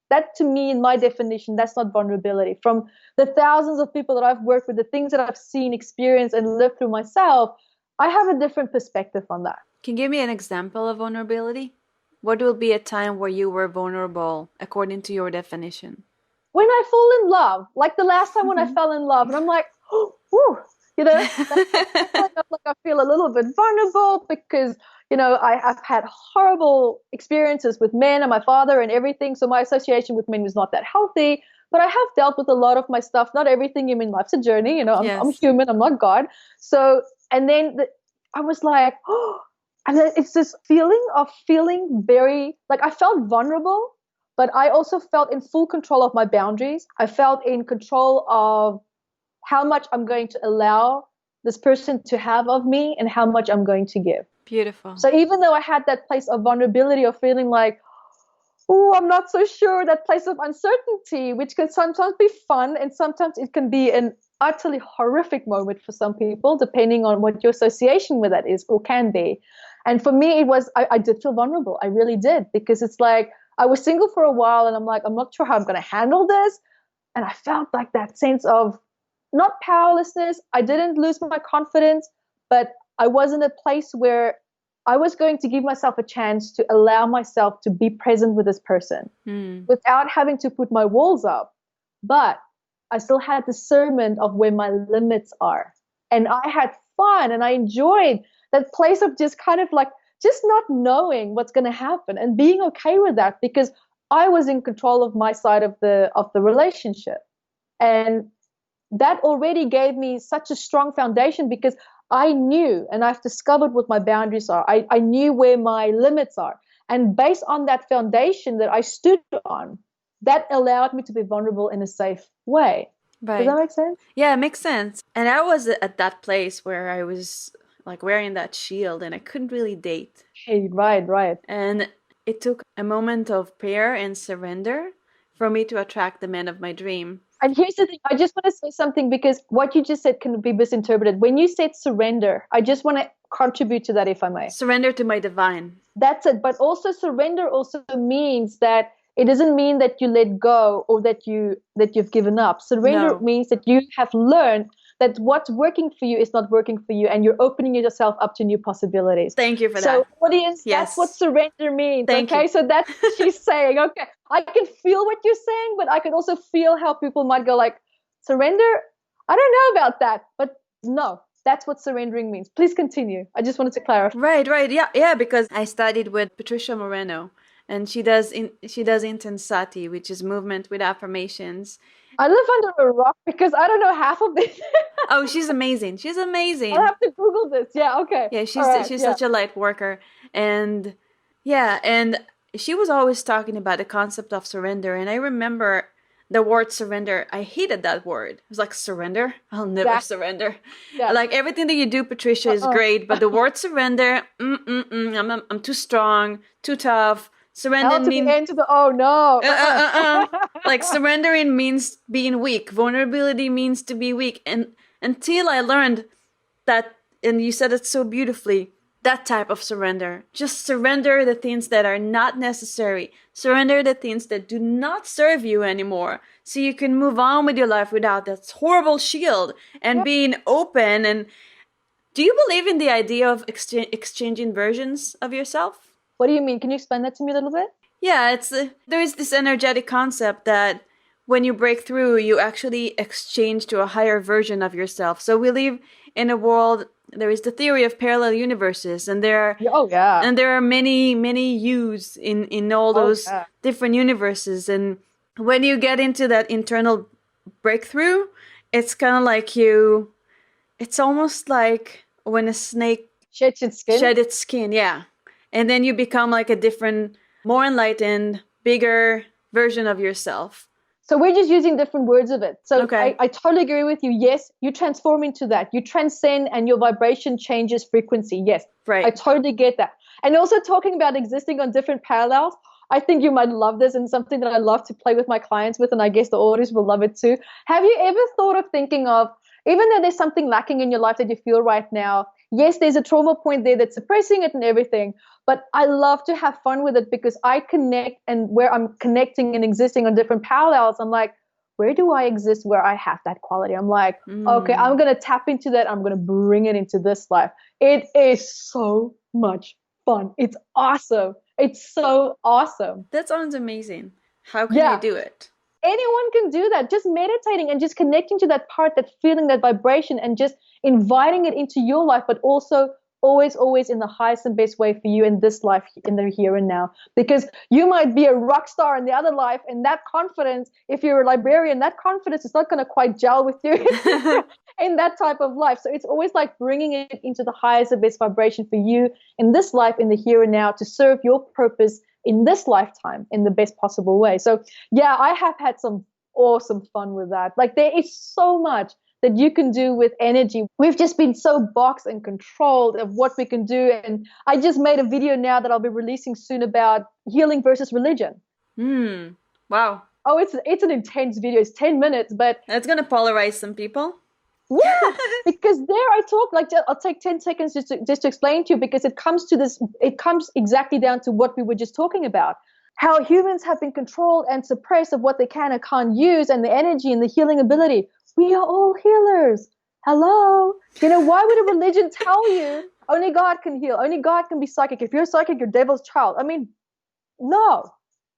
That to me, in my definition, that's not vulnerability. From the thousands of people that I've worked with, the things that I've seen, experienced, and lived through myself, I have a different perspective on that. Can you give me an example of vulnerability? What will be a time where you were vulnerable according to your definition? When I fall in love, like the last time when I fell in love, and I'm like, oh, whew, you know, like I feel a little bit vulnerable because, you know, I've had horrible experiences with men and my father and everything. So my association with men was not that healthy, but I have dealt with a lot of my stuff. Not everything in life's a journey, you know, I'm human, I'm not God. So, and then I was like, oh, and then it's this feeling of feeling very, like I felt vulnerable, but I also felt in full control of my boundaries. I felt in control of how much I'm going to allow this person to have of me and how much I'm going to give. Beautiful. So even though I had that place of vulnerability of feeling like, oh, I'm not so sure, that place of uncertainty, which can sometimes be fun and sometimes it can be an utterly horrific moment for some people, depending on what your association with that is or can be. And for me, it was, I did feel vulnerable. I really did, because it's like, I was single for a while and I'm like, I'm not sure how I'm going to handle this. And I felt like that sense of not powerlessness. I didn't lose my confidence, but I was in a place where I was going to give myself a chance to allow myself to be present with this person without having to put my walls up. But I still had discernment of where my limits are. And I had fun and I enjoyed that place of just kind of like, just not knowing what's going to happen and being okay with that, because I was in control of my side of the relationship. And that already gave me such a strong foundation, because I knew, and I've discovered what my boundaries are. I knew where my limits are. And based on that foundation that I stood on, that allowed me to be vulnerable in a safe way. Right. Does that make sense? Yeah, it makes sense. And I was at that place where I was like wearing that shield and I couldn't really date. Hey, right. And it took a moment of prayer and surrender for me to attract the man of my dream. And here's the thing, I just want to say something, because what you just said can be misinterpreted. When you said surrender, I just want to contribute to that, if I may. Surrender to my divine. That's it. But also surrender also means that it doesn't mean that you let go or that you've given up. Surrender means that you have learned that what's working for you is not working for you, and you're opening yourself up to new possibilities. Thank you for that. So, audience, that's what surrender means. Thank you. So that's what she's saying. Okay, I can feel what you're saying, but I can also feel how people might go like, surrender? I don't know about that. But no, that's what surrendering means. Please continue. I just wanted to clarify. Right. Yeah, because I studied with Patricia Moreno, and she does intensati, which is movement with affirmations. I live under a rock because I don't know half of this. Oh, she's amazing. I'll have to Google this. Yeah, okay. Yeah, she's such a light worker. And she was always talking about the concept of surrender. And I remember the word surrender. I hated that word. It was like, surrender? I'll never surrender. Yeah. Like everything that you do, Patricia, is great. But the word surrender, I'm too strong, too tough. Surrendering means like surrendering means being weak. Vulnerability means to be weak. And until I learned that, and you said it so beautifully, that type of surrender. Just surrender the things that are not necessary. Surrender the things that do not serve you anymore, so you can move on with your life without that horrible shield and being open. And do you believe in the idea of exchanging versions of yourself? What do you mean? Can you explain that to me a little bit? Yeah, there is this energetic concept that when you break through, you actually exchange to a higher version of yourself. So we live in a world, there is the theory of parallel universes, and there are many yous in all those different universes. And when you get into that internal breakthrough, it's kind of like it's almost like when a snake sheds its skin. Yeah. And then you become like a different, more enlightened, bigger version of yourself. So we're just using different words of it. So I totally agree with you. Yes, you transform into that. You transcend and your vibration changes frequency. Yes, right. I totally get that. And also talking about existing on different parallels, I think you might love this, and something that I love to play with my clients with, and I guess the audience will love it too. Have you ever thought of thinking of, even though there's something lacking in your life that you feel right now, yes, there's a trauma point there that's suppressing it and everything, but I love to have fun with it because I connect, and where I'm connecting and existing on different parallels, I'm like, where do I exist where I have that quality? I'm like, okay, I'm going to tap into that. I'm going to bring it into this life. It is so much fun. It's awesome. It's so awesome. That sounds amazing. How can I do it? Anyone can do that. Just meditating and just connecting to that part, that feeling, that vibration, and just inviting it into your life, but also always in the highest and best way for you in this life, in the here and now. Because you might be a rock star in the other life, and that confidence, if you're a librarian, that confidence is not going to quite gel with you in that type of life. So it's always like bringing it into the highest and best vibration for you in this life, in the here and now, to serve your purpose in this lifetime in the best possible way. So yeah, I have had some awesome fun with that. Like, there is so much that you can do with energy. We've just been so boxed and controlled of what we can do. And I just made a video now that I'll be releasing soon about healing versus religion. Wow. Oh, it's an intense video. It's 10 minutes, but It's going to polarize some people. yeah, because there I talk, like, I'll take 10 seconds just to explain to you, because it comes exactly down to what we were just talking about. How humans have been controlled and suppressed of what they can and can't use, and the energy and the healing ability. We are all healers. Hello. Why would a religion tell you only God can heal? Only God can be psychic. If you're psychic, you're devil's child. I mean, no,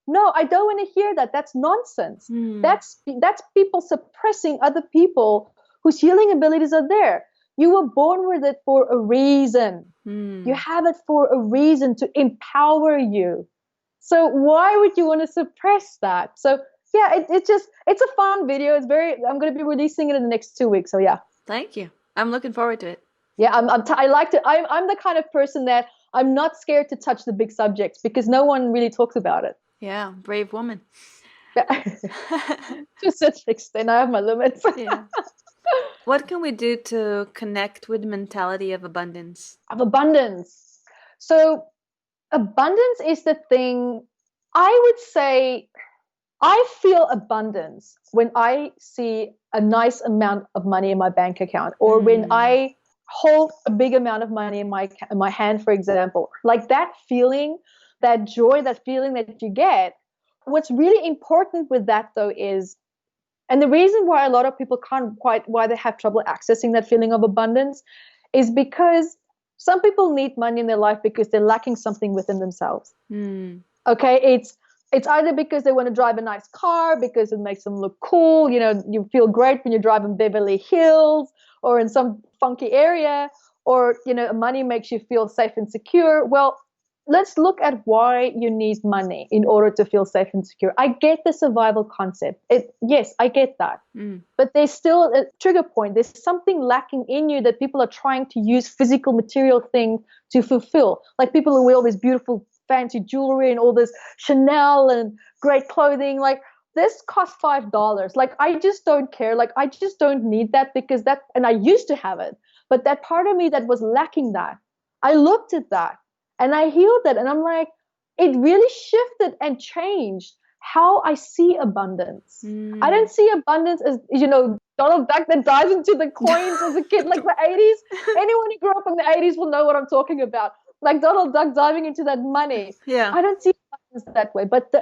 I don't want to hear that. That's nonsense. That's people suppressing other people whose healing abilities are there. You were born with it for a reason. You have it for a reason, to empower you. So why would you want to suppress that? So yeah, it's a fun video. I'm going to be releasing it in the next 2 weeks. So yeah. Thank you. I'm looking forward to it. Yeah, I'm the kind of person that I'm not scared to touch the big subjects because no one really talks about it. Yeah, brave woman. To such an extent, I have my limits. Yeah. What can we do to connect with the mentality of abundance? So abundance is the thing. I would say I feel abundance when I see a nice amount of money in my bank account, or when I hold a big amount of money in my hand, for example. Like that feeling, that joy, that feeling that you get. What's really important with that, though, is, and the reason why a lot of people why they have trouble accessing that feeling of abundance, is because some people need money in their life because they're lacking something within themselves. Okay, it's either because they want to drive a nice car because it makes them look cool. You feel great when you drive in Beverly Hills or in some funky area, or money makes you feel safe and secure. Well, let's look at why you need money in order to feel safe and secure. I get the survival concept. Yes, I get that. But there's still a trigger point. There's something lacking in you that people are trying to use physical material things to fulfill. Like people who wear all this beautiful fancy jewelry and all this Chanel and great clothing. Like, this costs $5. Like, I just don't care. Like, I just don't need that because and I used to have it. But that part of me that was lacking that, I looked at that. And I healed it. And I'm like, it really shifted and changed how I see abundance. I don't see abundance as, Donald Duck that dives into the coins as a kid, like the 80s. Anyone who grew up in the 80s will know what I'm talking about. Like Donald Duck diving into that money. Yeah. I don't see abundance that way. But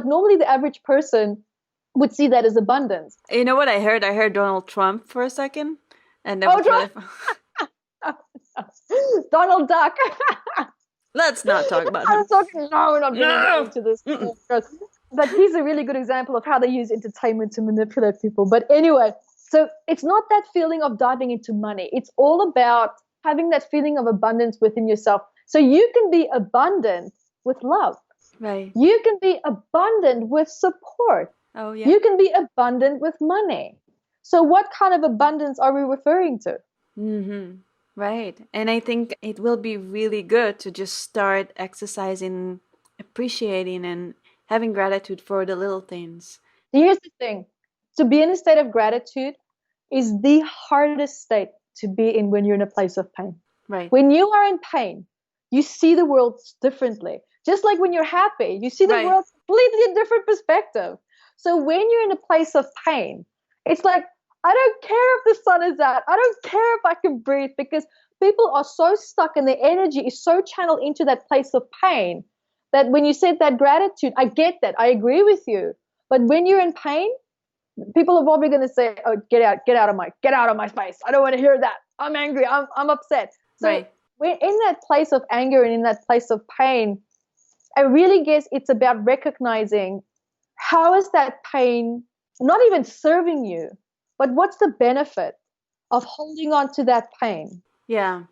normally the average person would see that as abundance. You know what I heard? I heard Donald Trump for a second. And that was really fun. Donald Duck. Let's not talk about him. No, we're not getting into this. But he's a really good example of how they use entertainment to manipulate people. But anyway, so it's not that feeling of diving into money. It's all about having that feeling of abundance within yourself. So you can be abundant with love. Right. You can be abundant with support. Oh, yeah. You can be abundant with money. So what kind of abundance are we referring to? Right. And I think it will be really good to just start exercising, appreciating, and having gratitude for the little things. Here's the thing. To be in a state of gratitude is the hardest state to be in when you're in a place of pain. Right. When you are in pain, you see the world differently. Just like when you're happy, you see the Right. world completely a different perspective. So when you're in a place of pain, it's like, I don't care if the sun is out. I don't care if I can breathe, because people are so stuck and their energy is so channeled into that place of pain that when you said that gratitude, I get that. I agree with you. But when you're in pain, people are probably going to say, "Oh, get out of my face. I don't want to hear that. I'm angry. I'm upset." So Right. we're in that place of anger and in that place of pain. I really guess it's about recognizing, how is that pain not even serving you, but what's the benefit of holding on to that pain? Yeah.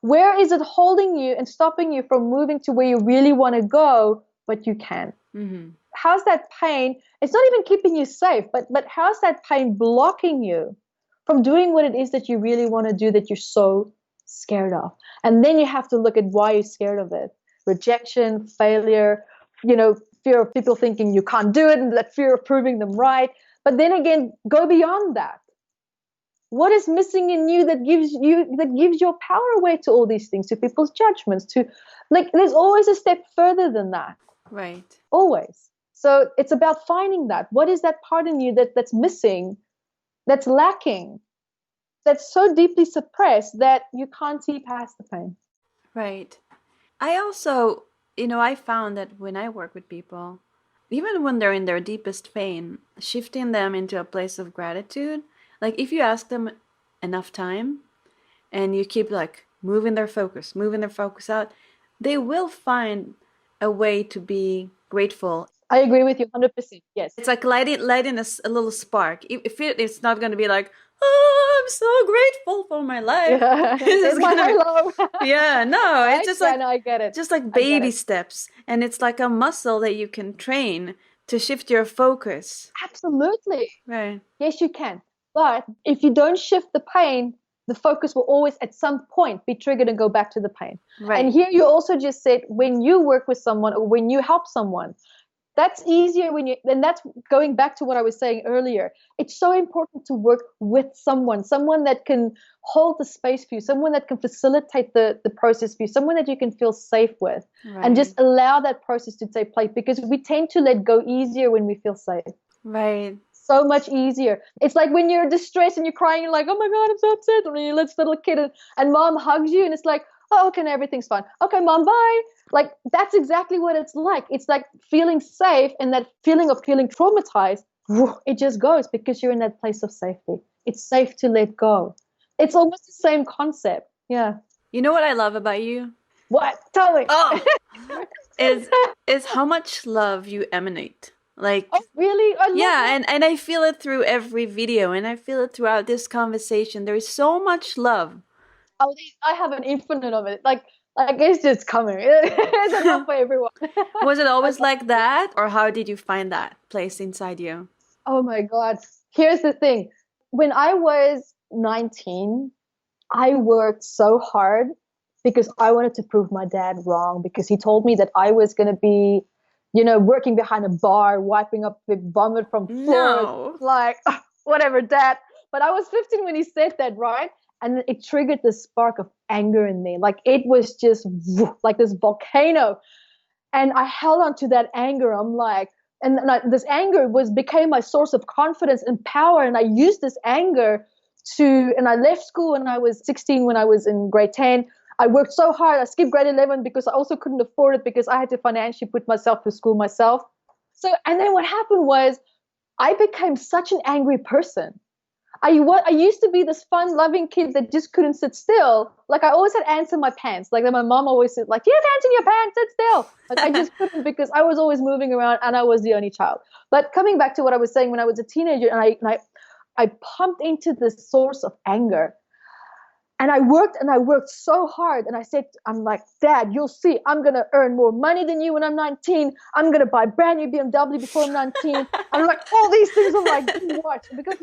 Where is it holding you and stopping you from moving to where you really want to go, but you can't? Mm-hmm. How's that pain? It's not even keeping you safe, but how's that pain blocking you from doing what it is that you really want to do, that you're so scared of? And then you have to look at why you're scared of it. Rejection, failure, fear of people thinking you can't do it, and that fear of proving them right. But then again, go beyond that. What is missing in you that gives your power away to all these things, to people's judgments, there's always a step further than that. Right. Always. So it's about finding that. What is that part in you that's missing, that's lacking, that's so deeply suppressed that you can't see past the pain? Right. I also, I found that when I work with people, even when they're in their deepest pain, shifting them into a place of gratitude, like if you ask them enough time and you keep like moving their focus out, they will find a way to be grateful. I agree with you 100%. Yes. It's like lighting a little spark. It's not going to be like, oh, I'm so grateful for my life. Yeah. It's my hello. Yeah, no, it's just like, I get it. just like baby steps. And it's like a muscle that you can train to shift your focus. Absolutely. Right. Yes, you can. But if you don't shift the pain, the focus will always at some point be triggered and go back to the pain. Right. And here you also just said, when you work with someone or when you help someone, that's easier and that's going back to what I was saying earlier. It's so important to work with someone that can hold the space for you, someone that can facilitate the process for you, someone that you can feel safe with, and just allow that process to take place, because we tend to let go easier when we feel safe. Right. So much easier. It's like when you're distressed and you're crying, you're like, oh my God, I'm so upset. And you're a little kid and mom hugs you and it's like, oh, okay, everything's fine. Okay, mom, bye. Like, that's exactly what it's like. It's like feeling safe, and that feeling of feeling traumatized, it just goes because you're in that place of safety. It's safe to let go. It's almost the same concept. Yeah. You know what I love about you? What? Tell me. Oh, is how much love you emanate. Like, oh, really? I love yeah, and I feel it through every video, and I feel it throughout this conversation. There is so much love. Oh, I have an infinite of it. Like it's just coming. It's enough for everyone. Was it always like that, or how did you find that place inside you? Oh my God. Here's the thing. When I was 19, I worked so hard because I wanted to prove my dad wrong, because he told me that I was going to be, working behind a bar, wiping up the vomit from floors. No. Like, whatever, Dad. But I was 15 when he said that, right? And it triggered this spark of anger in me. Like, it was just like this volcano. And I held on to that anger. I'm like, this anger became my source of confidence and power. And I used this anger and I left school when I was 16, when I was in grade 10. I worked so hard. I skipped grade 11 because I also couldn't afford it, because I had to financially put myself through school myself. So, and then what happened was I became such an angry person. I used to be this fun, loving kid that just couldn't sit still. Like, I always had ants in my pants. Like, my mom always said, like, you have ants in your pants, sit still. Like, I just couldn't, because I was always moving around and I was the only child. But coming back to what I was saying, when I was a teenager, and I pumped into this source of anger. And I worked so hard. And I'm like, Dad, you'll see, I'm going to earn more money than you when I'm 19. I'm going to buy a brand new BMW before I'm 19. I'm like, all these things. I'm like, watch. Because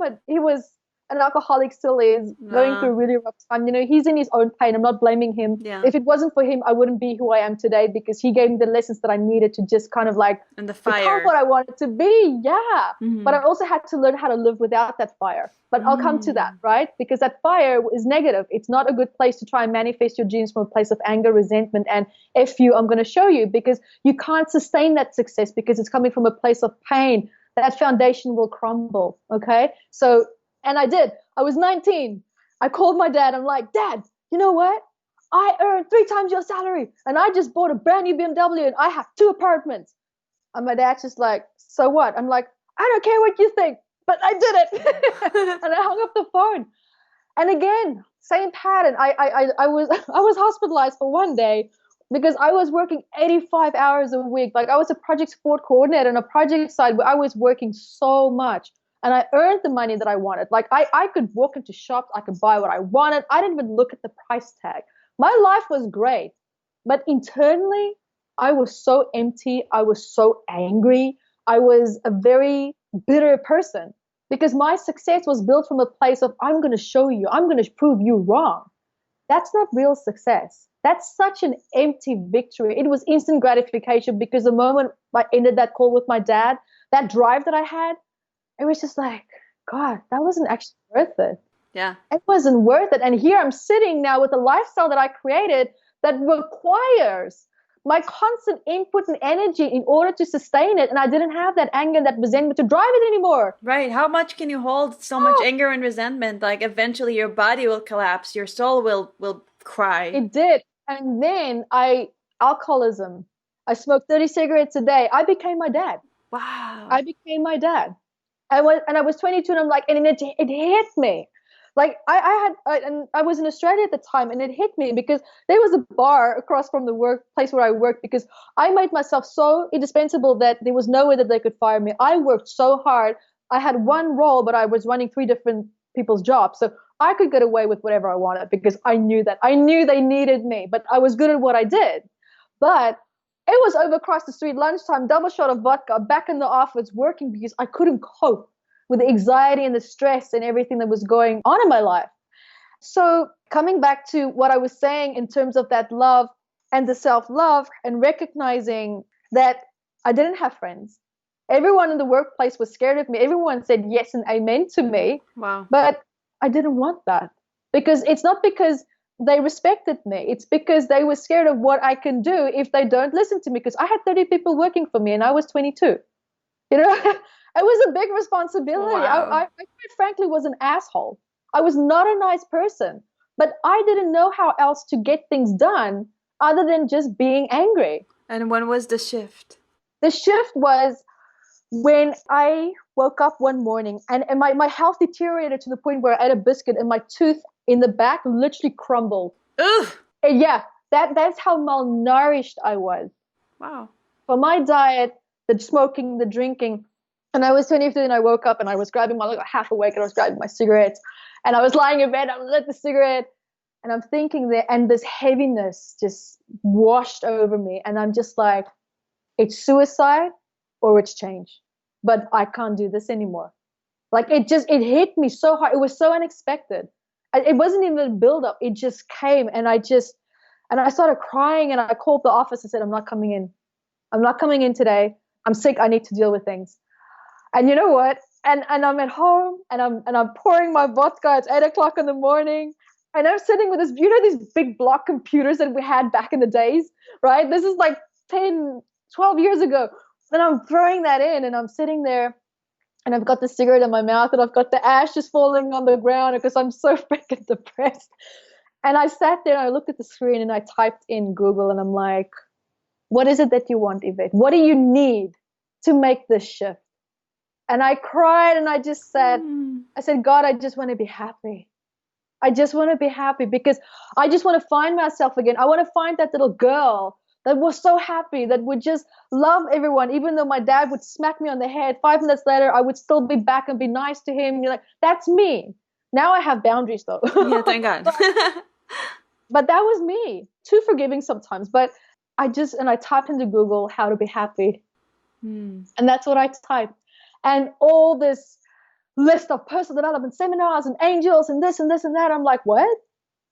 an alcoholic still is, going through a really rough time. He's in his own pain. I'm not blaming him. Yeah. If it wasn't for him, I wouldn't be who I am today, because he gave me the lessons that I needed to just kind of like And the become fire. what I wanted to be. Yeah. But I also had to learn how to live without that fire. But I'll come to that, right? Because that fire is negative. It's not a good place to try and manifest your dreams from a place of anger, resentment, and F you, I'm going to show you, because you can't sustain that success because it's coming from a place of pain. That foundation will crumble, okay? So, and I did. I was 19. I called my dad. I'm like, Dad, you know what? I earned 3 times your salary, and I just bought a brand new BMW, and I have 2 apartments. And my dad's just like, so what? I'm like, I don't care what you think, but I did it. And I hung up the phone. And again, same pattern. I was hospitalized for 1 day because I was working 85 hours a week. Like, I was a project support coordinator on a project side where I was working so much, and I earned the money that I wanted. Like, I could walk into shops, I could buy what I wanted. I didn't even look at the price tag. My life was great, but internally I was so empty. I was so angry. I was a very bitter person because my success was built from a place of, I'm going to show you, I'm going to prove you wrong. That's not real success. That's such an empty victory. It was instant gratification because the moment I ended that call with my dad, that drive that I had, it was just like, God, that wasn't actually worth it. Yeah. It wasn't worth it. And here I'm sitting now with a lifestyle that I created that requires my constant input and energy in order to sustain it. And I didn't have that anger and that resentment to drive it anymore. Right. How much can you hold so much anger and resentment? Like, eventually your body will collapse. Your soul will cry. It did. And then alcoholism. I smoked 30 cigarettes a day. I became my dad. Wow. I became my dad. I was 22, and I'm like, and it hit me. Like, I was in Australia at the time, and it hit me because there was a bar across from the workplace where I worked, because I made myself so indispensable that there was no way that they could fire me. I worked so hard. I had one role, but I was running 3 different people's jobs. So I could get away with whatever I wanted because I knew they needed me, but I was good at what I did. But it was over across the street, lunchtime, double shot of vodka, back in the office working because I couldn't cope with the anxiety and the stress and everything that was going on in my life. So coming back to what I was saying in terms of that love and the self-love and recognizing that I didn't have friends. Everyone in the workplace was scared of me. Everyone said yes and amen to me. Wow. But I didn't want that, because it's not because they respected me. It's because they were scared of what I can do if they don't listen to me, because I had 30 people working for me and I was 22. You know, it was a big responsibility. Wow. I quite frankly was an asshole. I was not a nice person, but I didn't know how else to get things done other than just being angry. And when was the shift? The shift was when I woke up one morning and my health deteriorated to the point where I ate a biscuit and my tooth in the back literally crumbled. Ugh. And yeah, that's how malnourished I was. Wow. For my diet, the smoking, the drinking, and I was 23 and I woke up and I was grabbing half awake and I was grabbing my cigarettes and I was lying in bed, I lit the cigarette and I'm thinking there, and this heaviness just washed over me and I'm just like, it's suicide or it's change. But I can't do this anymore. Like, it hit me so hard. It was so unexpected. It wasn't even a build up. It just came and I started crying and I called the office and said, I'm not coming in. I'm not coming in today. I'm sick. I need to deal with things. And you know what? And I'm at home and I'm pouring my vodka. It's 8:00 in the morning. And I'm sitting with these big block computers that we had back in the days, right? This is like 10, 12 years ago. And I'm throwing that in and I'm sitting there and I've got the cigarette in my mouth and I've got the ashes falling on the ground because I'm so freaking depressed. And I sat there and I looked at the screen and I typed in Google and I'm like, what is it that you want, Evette? What do you need to make this shift? And I cried and I just said, God, I just want to be happy. I just want to be happy because I just want to find myself again. I want to find that little girl that was so happy, that would just love everyone, even though my dad would smack me on the head. 5 minutes later, I would still be back and be nice to him. You're like, that's me. Now I have boundaries though. Yeah, thank God. But that was me. Too forgiving sometimes. But I typed into Google how to be happy. And that's what I typed. And all this list of personal development seminars and angels and this and this and that. I'm like, what?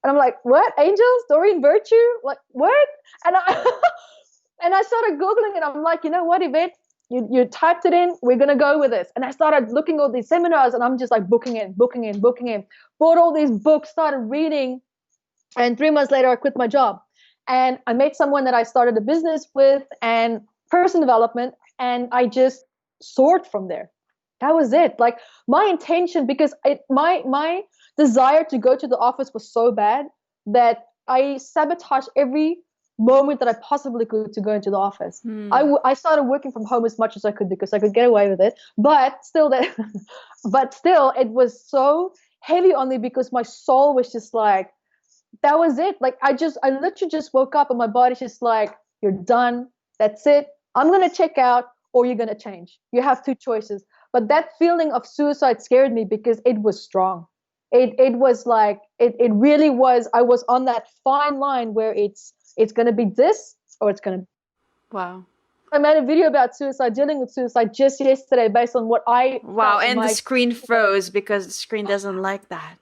And I'm like, what? Angels? Doreen Virtue? Like, what? And I and I started Googling it. I'm like, you know what, Evette? You typed it in. We're going to go with this. And I started looking at all these seminars, and I'm just like booking in. Bought all these books, started reading. And 3 months later, I quit my job. And I met someone that I started a business with and personal development. And I just soared from there. That was it. Like my intention, because my desire to go to the office was so bad that I sabotaged every moment that I possibly could to go into the office. I started working from home as much as I could because I could get away with it. But still, it was so heavy on me because my soul was just like, that was it. Like I literally just woke up and my body's just like, you're done. That's it. I'm going to check out or you're going to change. You have two choices. But that feeling of suicide scared me because it was strong. It was like, it really was. I was on that fine line where it's going to be this or it's going to. Wow. I made a video about suicide, dealing with suicide just yesterday based on what I. Wow. And the screen froze because the screen doesn't like that.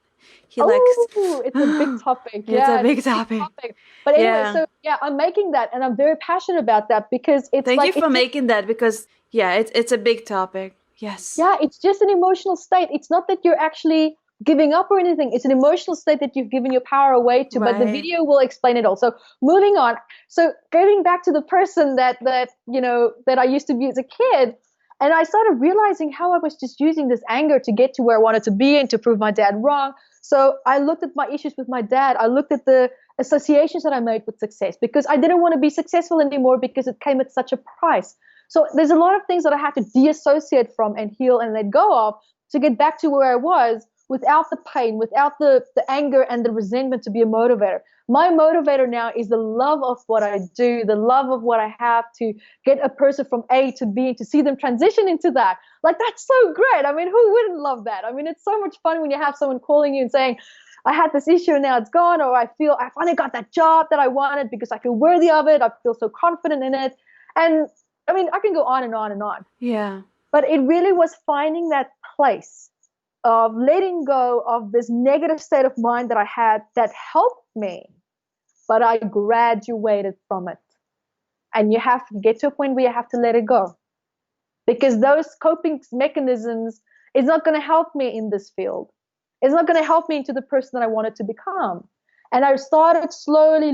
It's a big topic. It's a big topic. But anyway, so I'm making that, and I'm very passionate about that because it's. Thank you for making that because it's a big topic. Yes. Yeah, it's just an emotional state. It's not that you're actually giving up or anything. It's an emotional state that you've given your power away to. Right. But the video will explain it all. So moving on. So getting back to the person that I used to be as a kid. And I started realizing how I was just using this anger to get to where I wanted to be and to prove my dad wrong. So I looked at my issues with my dad. I looked at the associations that I made with success because I didn't want to be successful anymore because it came at such a price. So there's a lot of things that I had to deassociate from and heal and let go of to get back to where I was without the pain, without the anger and the resentment to be a motivator. My motivator now is the love of what I do, the love of what I have to get a person from A to B, to see them transition into that. Like, that's so great. I mean, who wouldn't love that? I mean, it's so much fun when you have someone calling you and saying, I had this issue and now it's gone, or I feel I finally got that job that I wanted because I feel worthy of it. I feel so confident in it. And I mean, I can go on and on and on. Yeah. But it really was finding that place of letting go of this negative state of mind that I had that helped me, but I graduated from it. And you have to get to a point where you have to let it go, because those coping mechanisms is not going to help me in this field. It's not going to help me into the person that I wanted to become. And I started slowly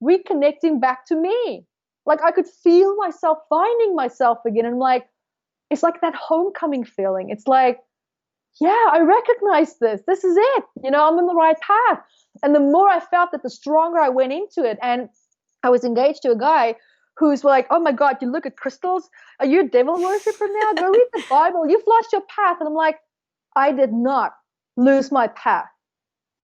reconnecting back to me. Like I could feel myself finding myself again. And like, it's like that homecoming feeling. It's like, yeah, I recognize this. This is it. I'm on the right path. And the more I felt that, the stronger I went into it. And I was engaged to a guy who's like, oh my God, you look at crystals. Are you a devil worshiper now? Go read the Bible. You've lost your path. And I'm like, I did not lose my path.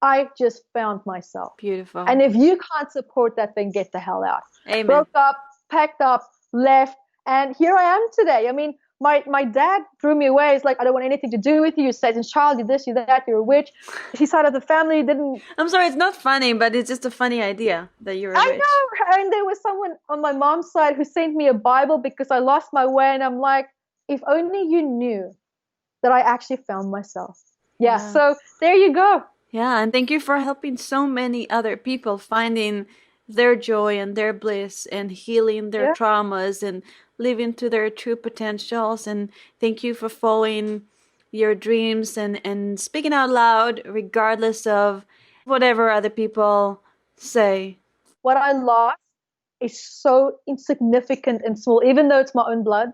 I just found myself. Beautiful. And if you can't support that, then get the hell out. Amen. Broke up, packed up, left. And here I am today. I mean, my dad threw me away. He's like, I don't want anything to do with you. You're Satan's child. You're this, you're that. You're a witch. His side of the family didn't. I'm sorry, it's not funny, but it's just a funny idea that you're a witch. I know. And there was someone on my mom's side who sent me a Bible because I lost my way. And I'm like, if only you knew that I actually found myself. Yeah. So there you go. Yeah. And thank you for helping so many other people finding their joy and their bliss and healing their traumas and living to their true potentials. And thank you for following your dreams and speaking out loud regardless of whatever other people say. What I lost is so insignificant and small, even though it's my own blood.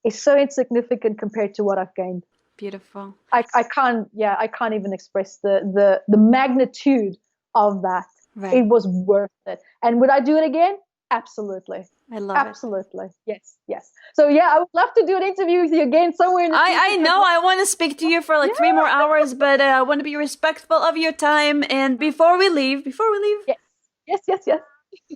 It's so insignificant compared to what I've gained. Beautiful. I can't even express the magnitude of that. Right. It was worth it. And would I do it again? Absolutely. I love Absolutely. Yes. So I would love to do an interview with you again somewhere in the future. I know. I want to speak to you for 3 more hours, but I want to be respectful of your time. And before we leave. Yes.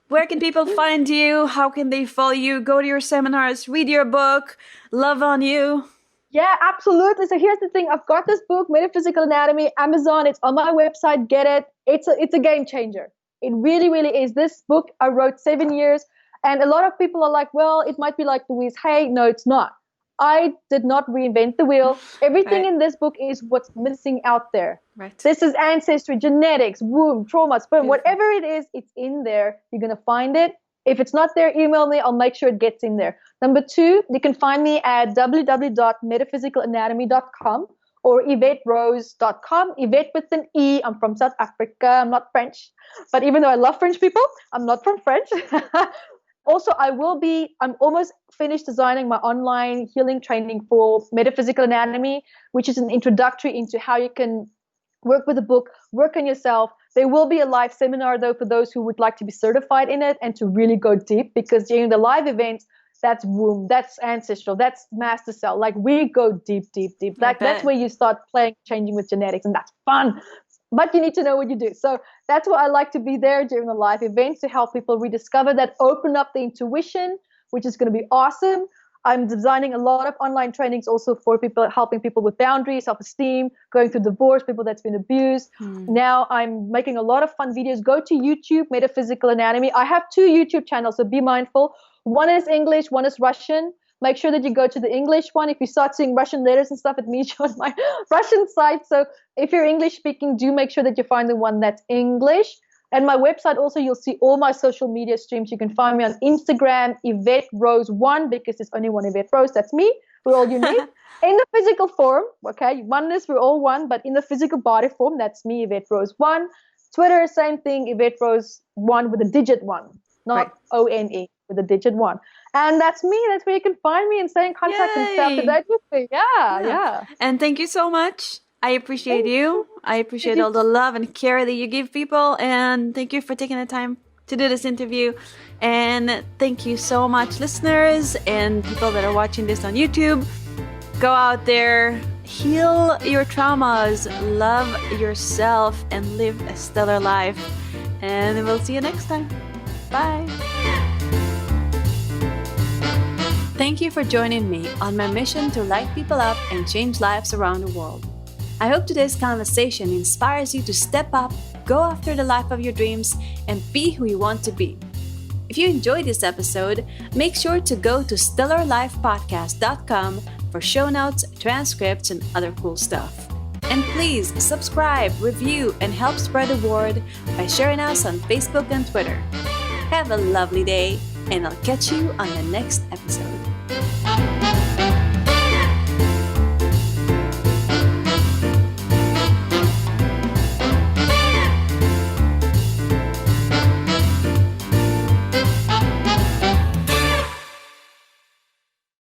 Where can people find you? How can they follow you? Go to your seminars, read your book, love on you. Yeah, absolutely. So here's the thing. I've got this book, Metaphysical Anatomy, Amazon. It's on my website. Get it. It's a game changer. It really, really is. This book I wrote 7 years. And a lot of people are like, well, it might be like Louise Hay. No, it's not. I did not reinvent the wheel. Everything Right. in this book is what's missing out there. Right. This is ancestry, genetics, womb, trauma, sperm, Beautiful. whatever it is, it's in there. You're going to find it. If it's not there, email me. I'll make sure it gets in there. Number 2, you can find me at www.metaphysicalanatomy.com or EvetteRose.com. Evette with an E. I'm from South Africa. I'm not French. But even though I love French people, I'm not from French. Also, I'm almost finished designing my online healing training for Metaphysical Anatomy, which is an introductory into how you can work with the book, work on yourself. There will be a live seminar, though, for those who would like to be certified in it and to really go deep, because during the live events, that's womb, that's ancestral, that's master cell. Like, we go deep, deep, deep. That's where you start playing, changing with genetics, and that's fun. But you need to know what you do. So that's why I like to be there during the live events, to help people rediscover that, open up the intuition, which is going to be awesome. I'm designing a lot of online trainings also for people, helping people with boundaries, self-esteem, going through divorce, people that's been abused. Now I'm making a lot of fun videos. Go to YouTube, Metaphysical Anatomy. I have 2 YouTube channels, so be mindful. One is English, one is Russian. Make sure that you go to the English one. If you start seeing Russian letters and stuff, it means you're on my Russian side. So if you're English speaking, do make sure that you find the one that's English. And my website also, you'll see all my social media streams. You can find me on Instagram, Evette Rose 1, because there's only one Evette Rose. That's me. We're all unique. In the physical form, okay, oneness, we're all one. But in the physical body form, that's me, Evette Rose 1. Twitter, same thing, Evette Rose 1 with a digit 1, not Right. ONE, with a digit 1. And that's me. That's where you can find me and stay in contact and stay up to Yay. date with me. Yeah. And thank you so much. I appreciate Thank you. I appreciate you. all the love and care that you give people. And thank you for taking the time to do this interview. And thank you so much, listeners and people that are watching this on YouTube. Go out there, heal your traumas, love yourself, and live a stellar life. And we'll see you next time. Bye. Thank you for joining me on my mission to light people up and change lives around the world. I hope today's conversation inspires you to step up, go after the life of your dreams, and be who you want to be. If you enjoyed this episode, make sure to go to stellarlifepodcast.com for show notes, transcripts, and other cool stuff. And please subscribe, review, and help spread the word by sharing us on Facebook and Twitter. Have a lovely day, and I'll catch you on the next episode.